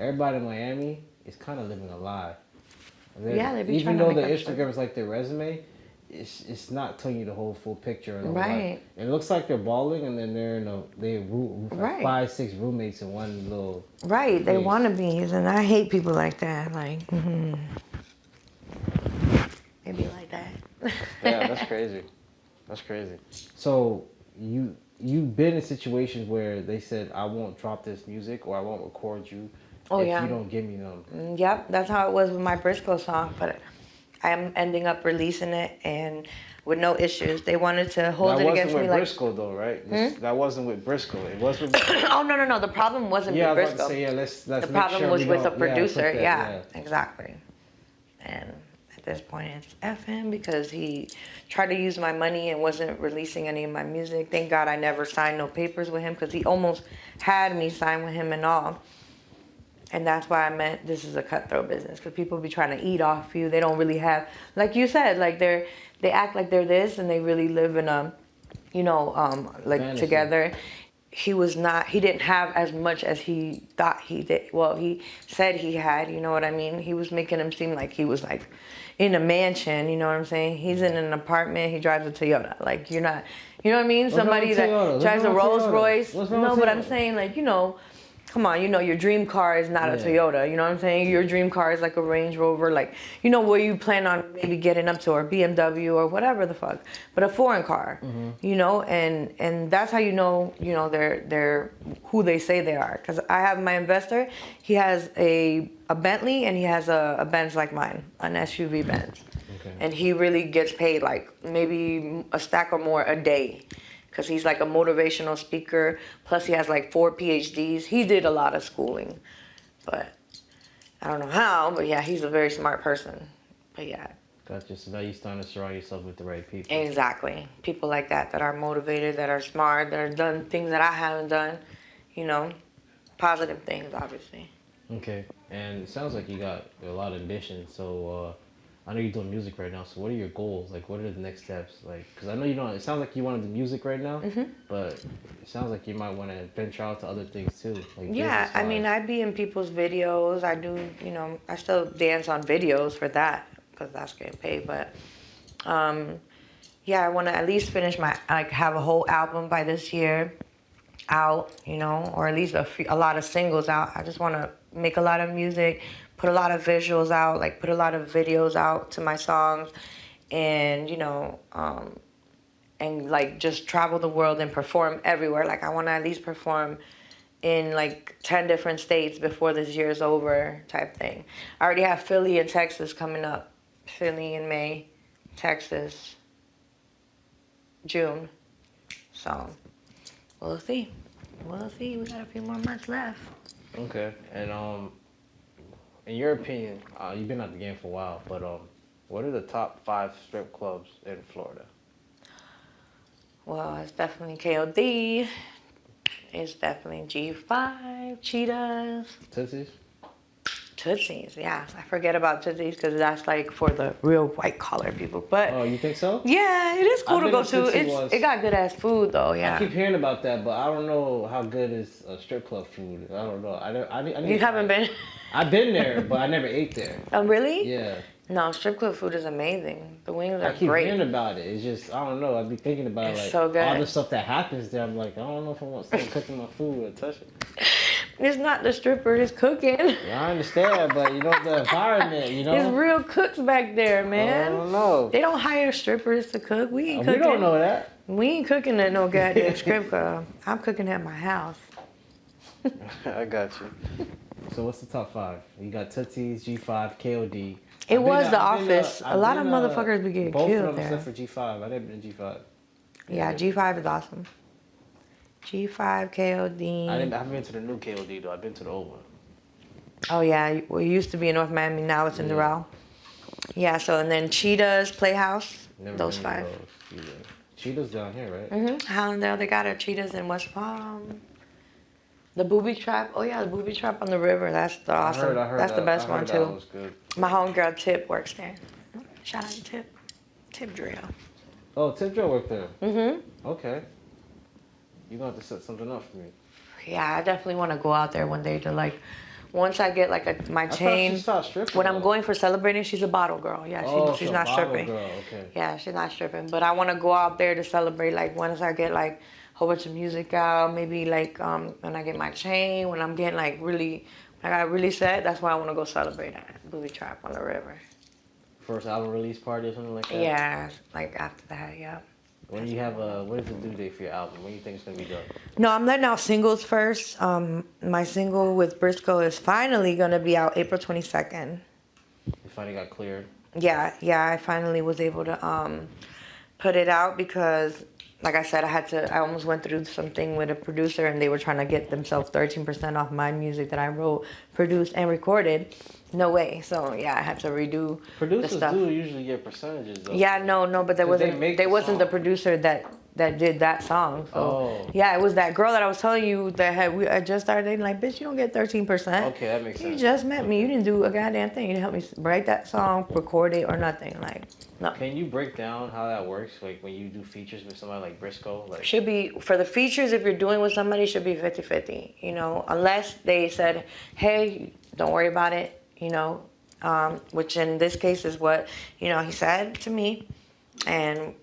everybody in Miami is kind of living a lie. Yeah, they be even trying to though the make Instagram is like their resume, it's not telling you the whole full picture. Right. It looks like they're balling, and then they like 5-6 roommates in one little. Right, they wannabes, and I hate people like that. Like, they be like that. Yeah, that's crazy. That's crazy. So you've been in situations where they said, I won't drop this music or I won't record you if you don't give me them. Yep, that's how it was with my Briscoe song, but I'm ending up releasing it and with no issues. They wanted to hold it against me. That wasn't with Briscoe though, right? That wasn't with Briscoe. It was with Oh, no. The problem wasn't with Briscoe. I was about to say, let's the problem was with a producer. Yeah, exactly. And at this point, it's F him because he tried to use my money and wasn't releasing any of my music. Thank God I never signed no papers with him because he almost had me sign with him and all. And that's why I meant this is a cutthroat business because people be trying to eat off you. They don't really have, like you said, like they act like they're this and they really live in a, like fantasy. Together. He didn't have as much as he thought he did. Well, he said he had, you know what I mean? He was making him seem like he was like in a mansion, you know what I'm saying? He's in an apartment, he drives a Toyota. Like you're not, you know what I mean? Somebody that drives a Rolls Royce. No, but I'm saying like, come on, you know, your dream car is not a Toyota, you know what I'm saying? Your dream car is like a Range Rover, like, you know, where you plan on maybe getting up to, or BMW or whatever the fuck, but a foreign car, you know, and that's how you know, they're who they say they are. Because I have my investor, he has a Bentley and he has a Benz like mine, an SUV Benz. Okay. And he really gets paid like maybe a stack or more a day. Because he's like a motivational speaker. Plus he has like 4 PhDs. He did a lot of schooling. But I don't know how, but yeah, he's a very smart person. But yeah. Gotcha. So now you're starting to surround yourself with the right people. Exactly. People like that are motivated, that are smart, that have done things that I haven't done. You know, positive things, obviously. Okay. And it sounds like you got a lot of ambition. So I know you're doing music right now, so what are your goals? Like, what are the next steps? Like, because I know you don't, it sounds like you want to do music right now, but it sounds like you might want to venture out to other things too. Like yeah, I mean, I be in people's videos. I do, you know, I still dance on videos for that, because that's getting paid. But, yeah, I want to at least finish have a whole album by this year out, you know, or at least a lot of singles out. I just want to make a lot of music, put a lot of visuals out, like put a lot of videos out to my songs, and, you know, and like just travel the world and perform everywhere. Like I want to at least perform in like 10 different states before this year's over, type thing. I already have Philly and Texas coming up. Philly in May, Texas, June. So we'll see. We'll see. We got a few more months left. Okay. And in your opinion, you've been out the game for a while, but what are the top 5 strip clubs in Florida? Well, it's definitely KOD. It's definitely G5, Cheetahs. Tootsie's? Tootsie's, yeah. I forget about Tootsie's because that's like for the real white collar people. But oh, you think so? Yeah, it is cool to go to. It got good ass food though. Yeah. I keep hearing about that, but I don't know how good is strip club food. I don't know. I you haven't been? I've been there, but I never ate there. Oh really? Yeah. No, strip club food is amazing. The wings are great. I keep hearing about it. It's just, I don't know. I be thinking about it's like so good. all the stuff that happens there. I'm like, I don't know if I want someone cooking my food or touch it. It's not the stripper, it's cooking. Yeah, I understand, but you know, the environment, you know? There's real cooks back there, man. I don't know. They don't hire strippers to cook. We ain't cooking. We don't know that. We ain't cooking at no goddamn strip club. I'm cooking at my house. I got you. So what's the top 5? You got Tootsie's, G5, KOD. It was The Office. A lot of motherfuckers be getting killed there. Both of them except for G5. I never been in G5. Yeah, G5 is awesome. G5, KOD. I haven't been to the new KOD though. I've been to the old one. Oh yeah, well, it used to be in North Miami. Now it's in Doral. Yeah. So and then Cheetahs, Playhouse. Never those 5. Cheetahs down here, right? Hallandale. They got a Cheetahs in West Palm. The Booby Trap. Oh yeah, the Booby Trap on the river. That's the awesome. I heard that's that. The best one too. That was good. My homegirl Tip works there. Shout out to Tip. Tip Drill. Oh, Tip Drill worked there. Okay. You're going to have to set something up for me. Yeah, I definitely want to go out there one day to like, once I get like my chain. She stopped stripping, when I'm going for celebrating, she's a bottle girl. Yeah, she's not stripping. Girl. Okay. Yeah, she's not stripping. But I want to go out there to celebrate. Like once I get like a whole bunch of music out, maybe like when I get my chain, when I'm getting like really, when I got really set, that's why I want to go celebrate at Booby Trap on the river. First album release party or something like that? Yeah, like after that, yeah. When do you have what is the due date for your album? When do you think it's gonna be done? No, I'm letting out singles first. My single with Briscoe is finally gonna be out April 22nd. You finally got cleared? Yeah, I finally was able to put it out because, like I said, I almost went through something with a producer and they were trying to get themselves 13% off my music that I wrote, produced, and recorded. No way. So yeah, I had to redo Producers the stuff. do usually get percentages though. Yeah, no, but there wasn't the producer that did that song. So yeah, it was that girl that I was telling you that I just started dating. Like, bitch, you don't get 13%. Okay, that makes sense. You just met me. You didn't do a goddamn thing. You didn't help me write that song, record it, or nothing. Like, no. Can you break down how that works? Like when you do features with somebody like Briscoe? Like should be for the features. If you're doing with somebody, should be 50-50. You know, unless they said, hey, don't worry about it. You know, which in this case is what, you know, he said to me. And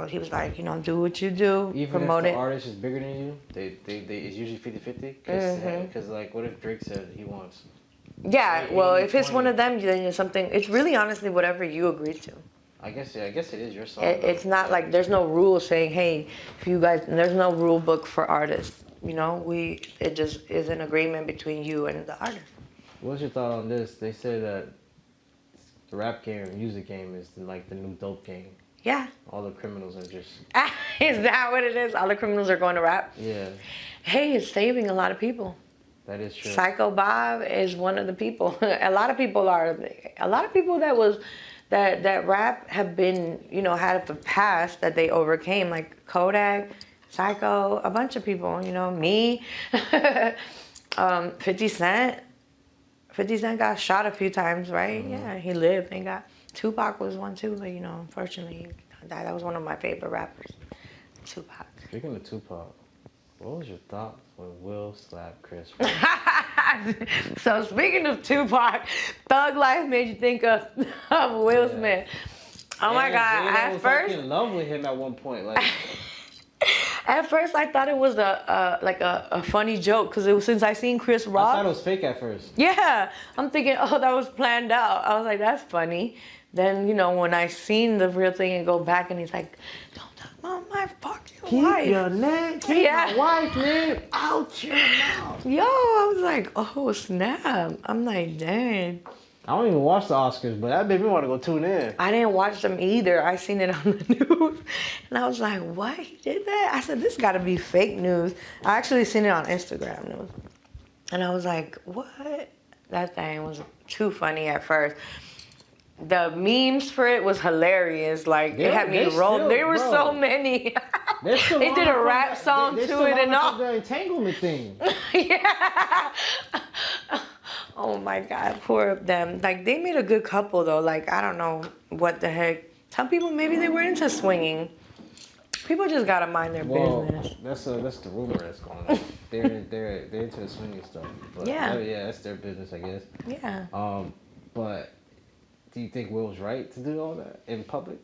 he was like, do what you do, even promote if it. the artist is bigger than you, they it's usually 50-50. Because like, what if Drake said he wants? Yeah, well, if it's 80-20. one of them, then it's something. It's really honestly whatever you agree to. I guess it is your song. It's not like there's no rule saying, hey, if you guys, there's no rule book for artists. It just is an agreement between you and the artist. What's your thought on this? They say that the rap game, music game, is like the new dope game. Yeah. All the criminals are just. Is that what it is? All the criminals are going to rap? Yeah. Hey, it's saving a lot of people. That is true. Psycho Bob is one of the people. A lot of people that rap have been, had a past that they overcame, like Kodak, Psycho, a bunch of people, me, 50 Cent. 50 Cent got shot a few times, right? Mm-hmm. Yeah, he lived and got. Tupac was one too, but unfortunately he died. That was one of my favorite rappers, Tupac. Speaking of Tupac, what was your thoughts when Will slapped Chris? So speaking of Tupac, Thug Life made you think of Will Smith. Oh my God! Jada was like in love with him at one point, like. At first, I thought it was a funny joke because since I seen Chris Rock. I thought it was fake at first. Yeah, I'm thinking, that was planned out. I was like, that's funny. Then when I seen the real thing and go back and he's like, don't talk about my fucking wife. Keep your name, keep my wife name out your mouth. Yo, I was like, oh snap. I'm like, dang. I don't even watch the Oscars, but that made me want to go tune in. I didn't watch them either. I seen it on the news. And I was like, what? He did that? I said, this got to be fake news. I actually seen it on Instagram news. And I was like, what? That thing was too funny at first. The memes for it was hilarious. Like, it had me roll. There were so many. They did a rap song to it and all. The entanglement thing. Yeah. Oh my God, poor of them. Like, they made a good couple though. Like, I don't know what the heck. Some people, maybe they were into swinging. People just gotta mind their business. That's the rumor that's going on. They're into the swinging stuff. But yeah, that's their business, I guess. Yeah. But do you think Will's right to do all that in public?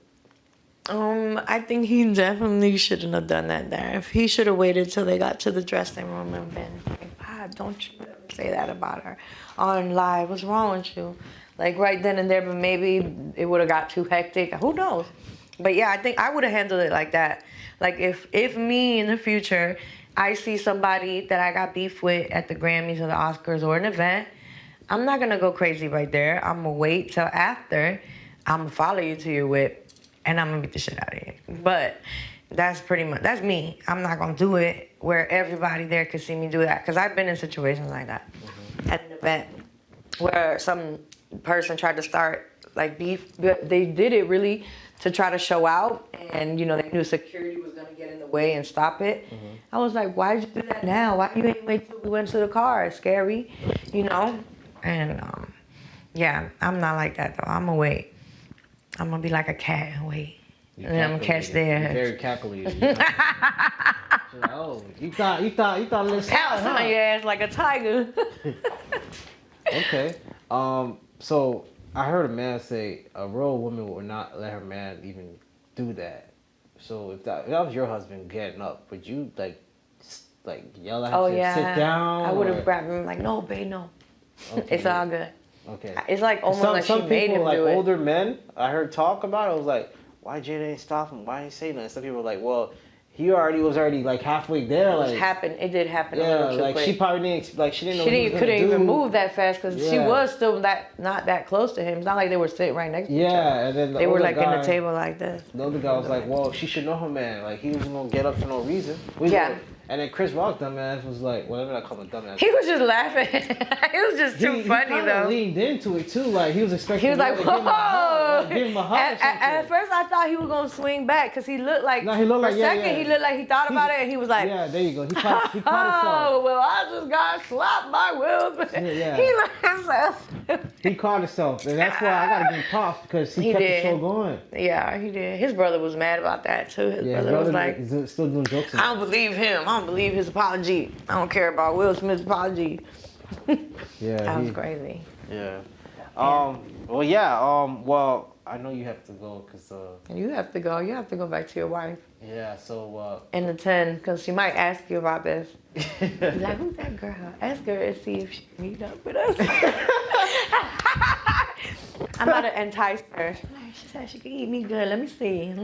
I think he definitely shouldn't have done that there. If he should have waited till they got to the dressing room and been like, Bob, don't you ever say that about her on live. What's wrong with you? Like right then and there, but maybe it would have got too hectic. Who knows? But yeah, I think I would have handled it like that. Like if me in the future, I see somebody that I got beef with at the Grammys or the Oscars or an event, I'm not gonna go crazy right there. I'm gonna wait till after. I'm gonna follow you to your whip, and I'm gonna beat the shit out of you. But that's me. I'm not gonna do it where everybody there can see me do that. Because I've been in situations like that at an event where some person tried to start like beef, but they did it really to try to show out, and they knew security was gonna get in the way and stop it. I was like, why did you do that now? Why you ain't wait till we went to the car? It's scary, And yeah, I'm not like that though. I'm gonna wait. I'm gonna be like a cat and wait. And then I'm gonna catch their. Very calculated. Like, oh, you thought let's pounce on your ass like a tiger. Okay. So I heard a man say a real woman would not let her man even do that. So if that was your husband getting up, would you like yell at him, sit down? I would have grabbed him like, no, babe, no. Okay. It's all good. Okay. It's like almost like she made him do it. Some people, like older men, I heard talk about it. I was like, why Jada ain't stop him? Why ain't say nothing? Some people were like, well, he was already like halfway there. It did happen. Yeah, like quick. She probably didn't know. She couldn't even move that fast because she was still not that close to him. It's not like they were sitting right next to each other. Yeah, and then they were like in the table like this. The other guy was like, well, she should know her man. Like he wasn't gonna get up for no reason. And then Chris Rock, dumbass, was like, well, let me not call him dumbass. He was just laughing. It was just too funny, though. He leaned into it, too. Like, he was expecting he was like, whoa. Give him a hug. At first, I thought he was going to swing back because he looked like, he looked like he thought about it and he was like, yeah, there you go. He caught himself. Oh, well, I just got slapped by Will. Yeah. He looked himself. He caught himself. And that's why I got to give him props because he kept the show going. Yeah, he did. His brother was mad about that, too. His brother was like, still doing jokes. I don't believe him. I don't believe his apology. I don't care about Will Smith's apology. Yeah, that was crazy. Yeah. Well, I know you have to go because. You have to go. You have to go back to your wife. Yeah. So. In the 10, because she might ask you about this. Be like, who's that girl? Ask her and see if she can meet up with us. I'm about to entice her. She said she can eat me good. Let me see.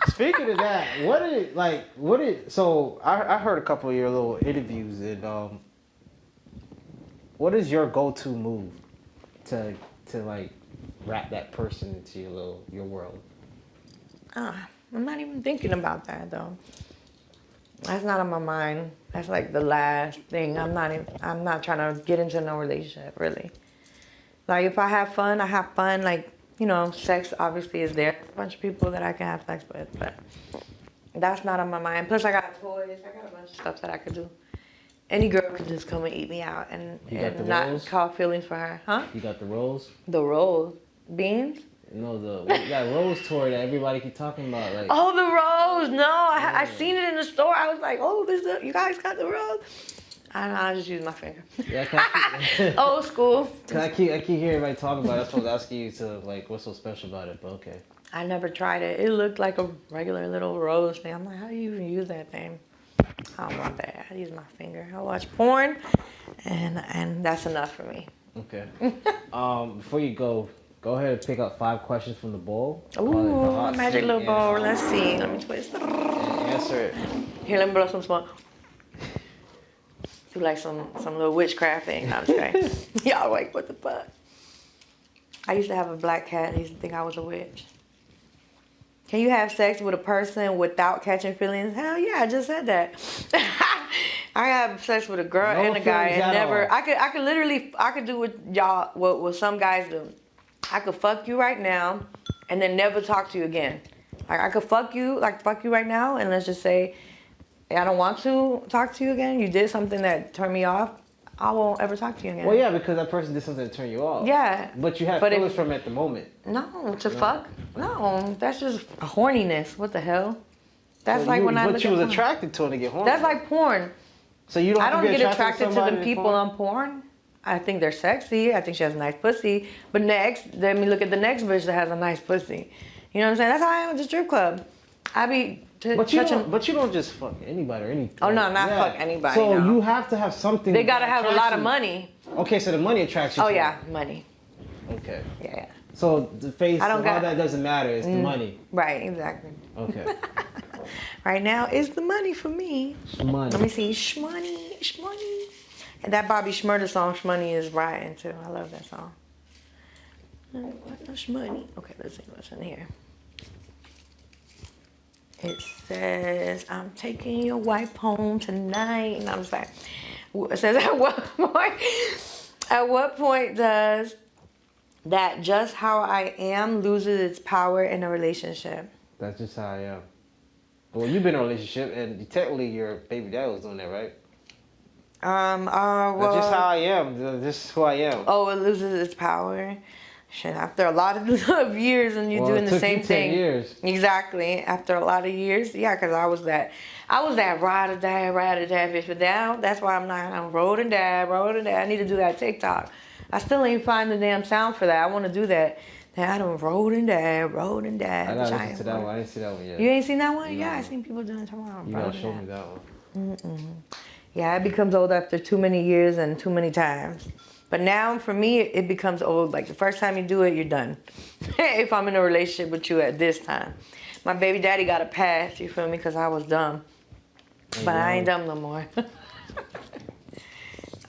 Speaking of that, so I heard a couple of your little interviews and what is your go-to move to like wrap that person into your world? I'm not even thinking about that though. That's not on my mind. That's like the last thing. I'm not trying to get into no relationship really. Like if I have fun, I have fun. Like, sex obviously is there. A bunch of people that I can have sex with, but that's not on my mind. Plus I got toys. I got a bunch of stuff that I could do. Any girl could just come and eat me out and not cause feelings for her. Huh? You got the rolls? The rolls? Beans? No, that rose toy that everybody keep talking about. Like. Oh, the rose. No, I seen it in the store. I was like, oh, you guys got the rose? I don't know, I just use my finger. Yeah, old school. Cause I keep hearing everybody talking about it. That's what I was asking you to, like, what's so special about it, but okay. I never tried it. It looked like a regular little rose thing. I'm like, how do you even use that thing? I don't want that. I use my finger. I watch porn, and that's enough for me. Okay. Before you go ahead and pick up 5 questions from the bowl. Ooh, magic little bowl. Let's see. Let me twist. And answer it. Here, let me blow some smoke. Do like some little witchcraft thing. No, I'm just kidding. Y'all like, what the fuck? I used to have a black cat. He used to think I was a witch. Can you have sex with a person without catching feelings? Hell yeah, I just said that. I have sex with a girl and a guy and never. I could do what some guys do. I could fuck you right now and then never talk to you again. Like I could fuck you right now and let's just say I don't want to talk to you again. You did something that turned me off. I won't ever talk to you again. Well, yeah, because that person did something to turn you off. Yeah. But you have feelings from at the moment. No, fuck? No, that's just horniness. What the hell? That's so like when I. But you was attracted to her to get horny. That's like porn. So you don't. I don't get attracted to the people on porn. I think they're sexy. I think she has a nice pussy. But next, let me look at the next bitch that has a nice pussy. You know what I'm saying? That's how I am at the strip club. I be touching. But you don't just fuck anybody or anything. Oh no, not fuck anybody. So no. you have to have something. They gotta have a lot of money. Okay, so the money attracts you. Oh yeah, money. Okay. Yeah. So the face, all that doesn't matter. It's the money. Right. Exactly. Okay. Right now, it's the money for me. Shmoney. Let me see. Shmoney. And that Bobby Shmurda song, Shmoney, is riding too. I love that song. What the Shmoney? Okay, let's see what's in here. It says, I'm taking your wife home tonight. And I'm just like, it says, at what point does that just how I am loses its power in a relationship? That's just how I am. Well, you've been in a relationship, and technically your baby dad was doing that, right? Well, that's just how I am. This is who I am. Oh, it loses its power. Shit, after a lot of years and you're doing the same thing. 10 years. Exactly. After a lot of years. Yeah, because I was that ride or die, fish it down. That's why I'm road and dab. I need to do that TikTok. I still ain't find the damn sound for that. I want to do that. Now I don't road and dab. I gotta listen to that one. I didn't see that one yet. You ain't seen that one? No. Yeah, I seen people doing it tomorrow. You gotta show me that one. Yeah, it becomes old after too many years and too many times. But now, for me, it becomes old. Like, the first time you do it, you're done. If I'm in a relationship with you at this time. My baby daddy got a pass, you feel me, because I was dumb. But I ain't dumb no more.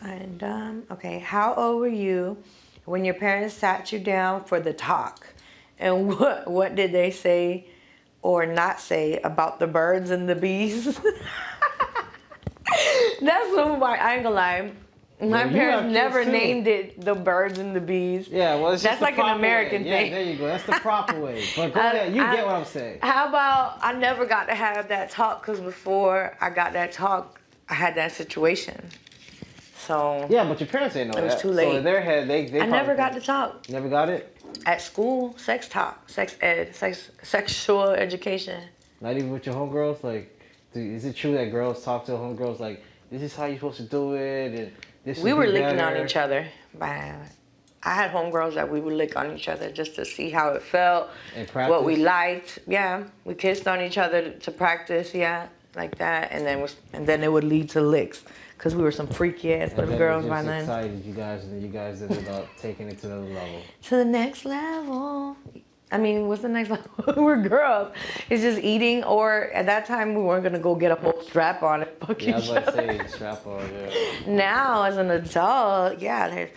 I ain't dumb. Okay, how old were you when your parents sat you down for the talk? And what did they say or not say about the birds and the bees? That's so I ain't gonna lie. My parents never named it the birds and the bees. Yeah, well, it's just that's like an American thing. Yeah, there you go. That's the proper way. But go ahead. You get what I'm saying. How about I never got to have that talk because before I got that talk, I had that situation. So yeah, but your parents didn't know that. It was too late. So in their head, they I never got to talk. Never got it? At school, sex talk, sex ed, sexual education. Not even with your homegirls? Like, is it true that girls talk to homegirls like, this is how you're supposed to do it, and this we were licking on each other. I had homegirls that we would lick on each other just to see how it felt, In practice? what we liked. Yeah, we kissed on each other to practice. Yeah, like that, and then it would lead to licks because we were some freaky ass little girls by then. Excited, you guys ended up taking it to another level. To the next level. I mean, what's the next level? We're girls. It's just eating, or at that time we weren't gonna go get a whole strap on and fuck each Yeah, I was about to other. say strap on. Yeah. Now, as an adult, yeah,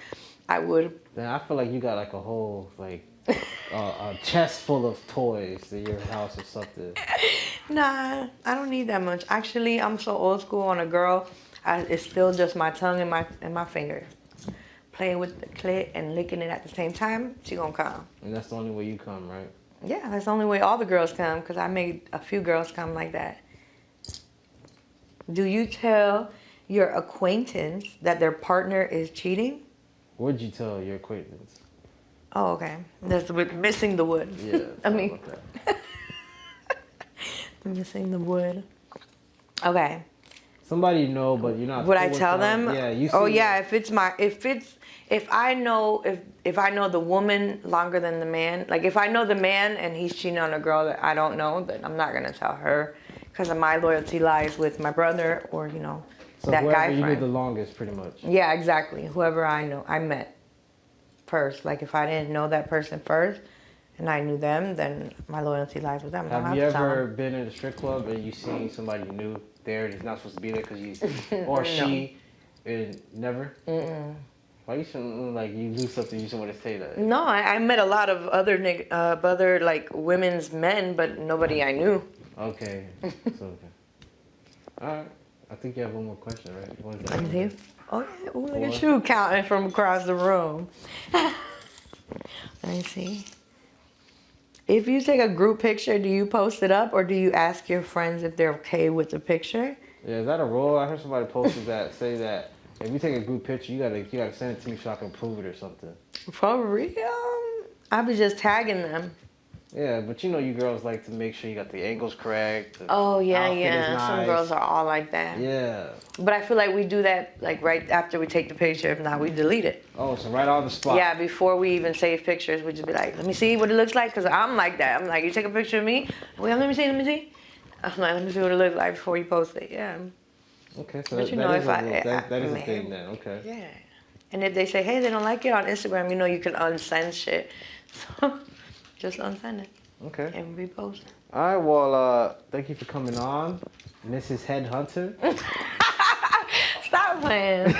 I would. Then I feel like you got like a whole like a chest full of toys in your house or something. Nah, I don't need that much. Actually, I'm so old school on a girl. It's still just my tongue and my finger. Playing with the clit and licking it at the same time, she gonna come. And that's the only way you come, right? Yeah, that's the only way all the girls come, because I made a few girls come like that. Do you tell your acquaintance that their partner is cheating? What'd you tell your acquaintance? Oh, okay. That's with missing the wood. Yeah. I mean, missing the wood. Okay. Somebody you know, but you're not. Would I tell them? Yeah, you see. Oh yeah, if I know the woman longer than the man, like if I know the man and he's cheating on a girl that I don't know, then I'm not gonna tell her, because my loyalty lies with my brother or So that whoever guy you friend. knew the longest, pretty much. Yeah, exactly. Whoever I met first. Like if I didn't know that person first and I knew them, then my loyalty lies with them. I don't Have you to tell ever them. been in a strip club and you seen somebody you knew there and he's not supposed to be there because he's or she, and never? Mm-mm. Why you shouldn't like you do something you shouldn't want to say that? No, I met a lot of other like women's men, but nobody I knew. Okay. So, okay. All right. I think you have one more question, right? What is that? Let me see. Oh yeah, ooh, look at you counting from across the room. Let me see. If you take a group picture, do you post it up or do you ask your friends if they're okay with the picture? Yeah, is that a rule? I heard somebody posted that say that if you take a group picture, you gotta send it to me so I can prove it or something. For real? I be just tagging them. Yeah, but you girls like to make sure you got the angles correct. Oh yeah, outfit yeah. is nice. Some girls are all like that. Yeah. But I feel like we do that like right after we take the picture. If not, we delete it. Oh, so right on the spot. Yeah, before we even save pictures, we just be like, let me see what it looks like. Because I'm like that. I'm like, you take a picture of me? Well, let me see. I'm like, let me see what it looks like before you post it. Yeah. Okay, so But that is a thing then. Okay. Yeah. And if they say, hey, they don't like it on Instagram, you can unsend shit. So just unsend it. Okay. And repost it. All right, well, thank you for coming on, Mrs. Headhunter. Stop playing.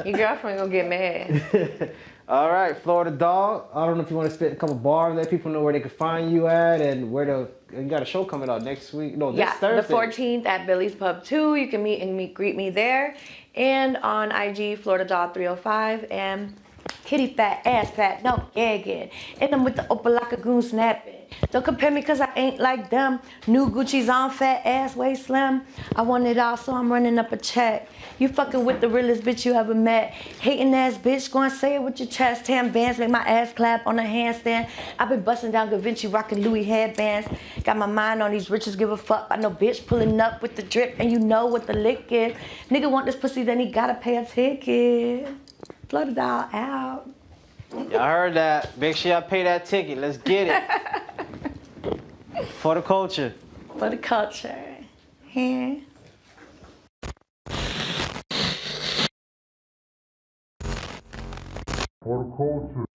Your girlfriend gonna get mad. All right, Florida Dog. I don't know if you want to spit a couple bars, let people know where they can find you at and you got a show coming out next week. No, this Thursday. The 14th at Billy's Pub 2. You can greet me there. And on IG, Florida Dog 305. And kitty fat, ass fat, no gagging. And I'm with the Opalaka goon snapping. Don't compare me cause I ain't like them. New Gucci's on, fat ass, way slim. I want it all, so I'm running up a check. You fucking with the realest bitch you ever met. Hating ass bitch, go and say it with your chest. 10 bands, make my ass clap on a handstand. I been busting down Da Vinci, rocking Louis headbands. Got my mind on these riches, give a fuck. I know bitch pulling up with the drip, and you know what the lick is. Nigga want this pussy, then he gotta pay a ticket. Flood it all out. Y'all heard that. Make sure y'all pay that ticket. Let's get it. For the culture. For the culture. Yeah. For the culture.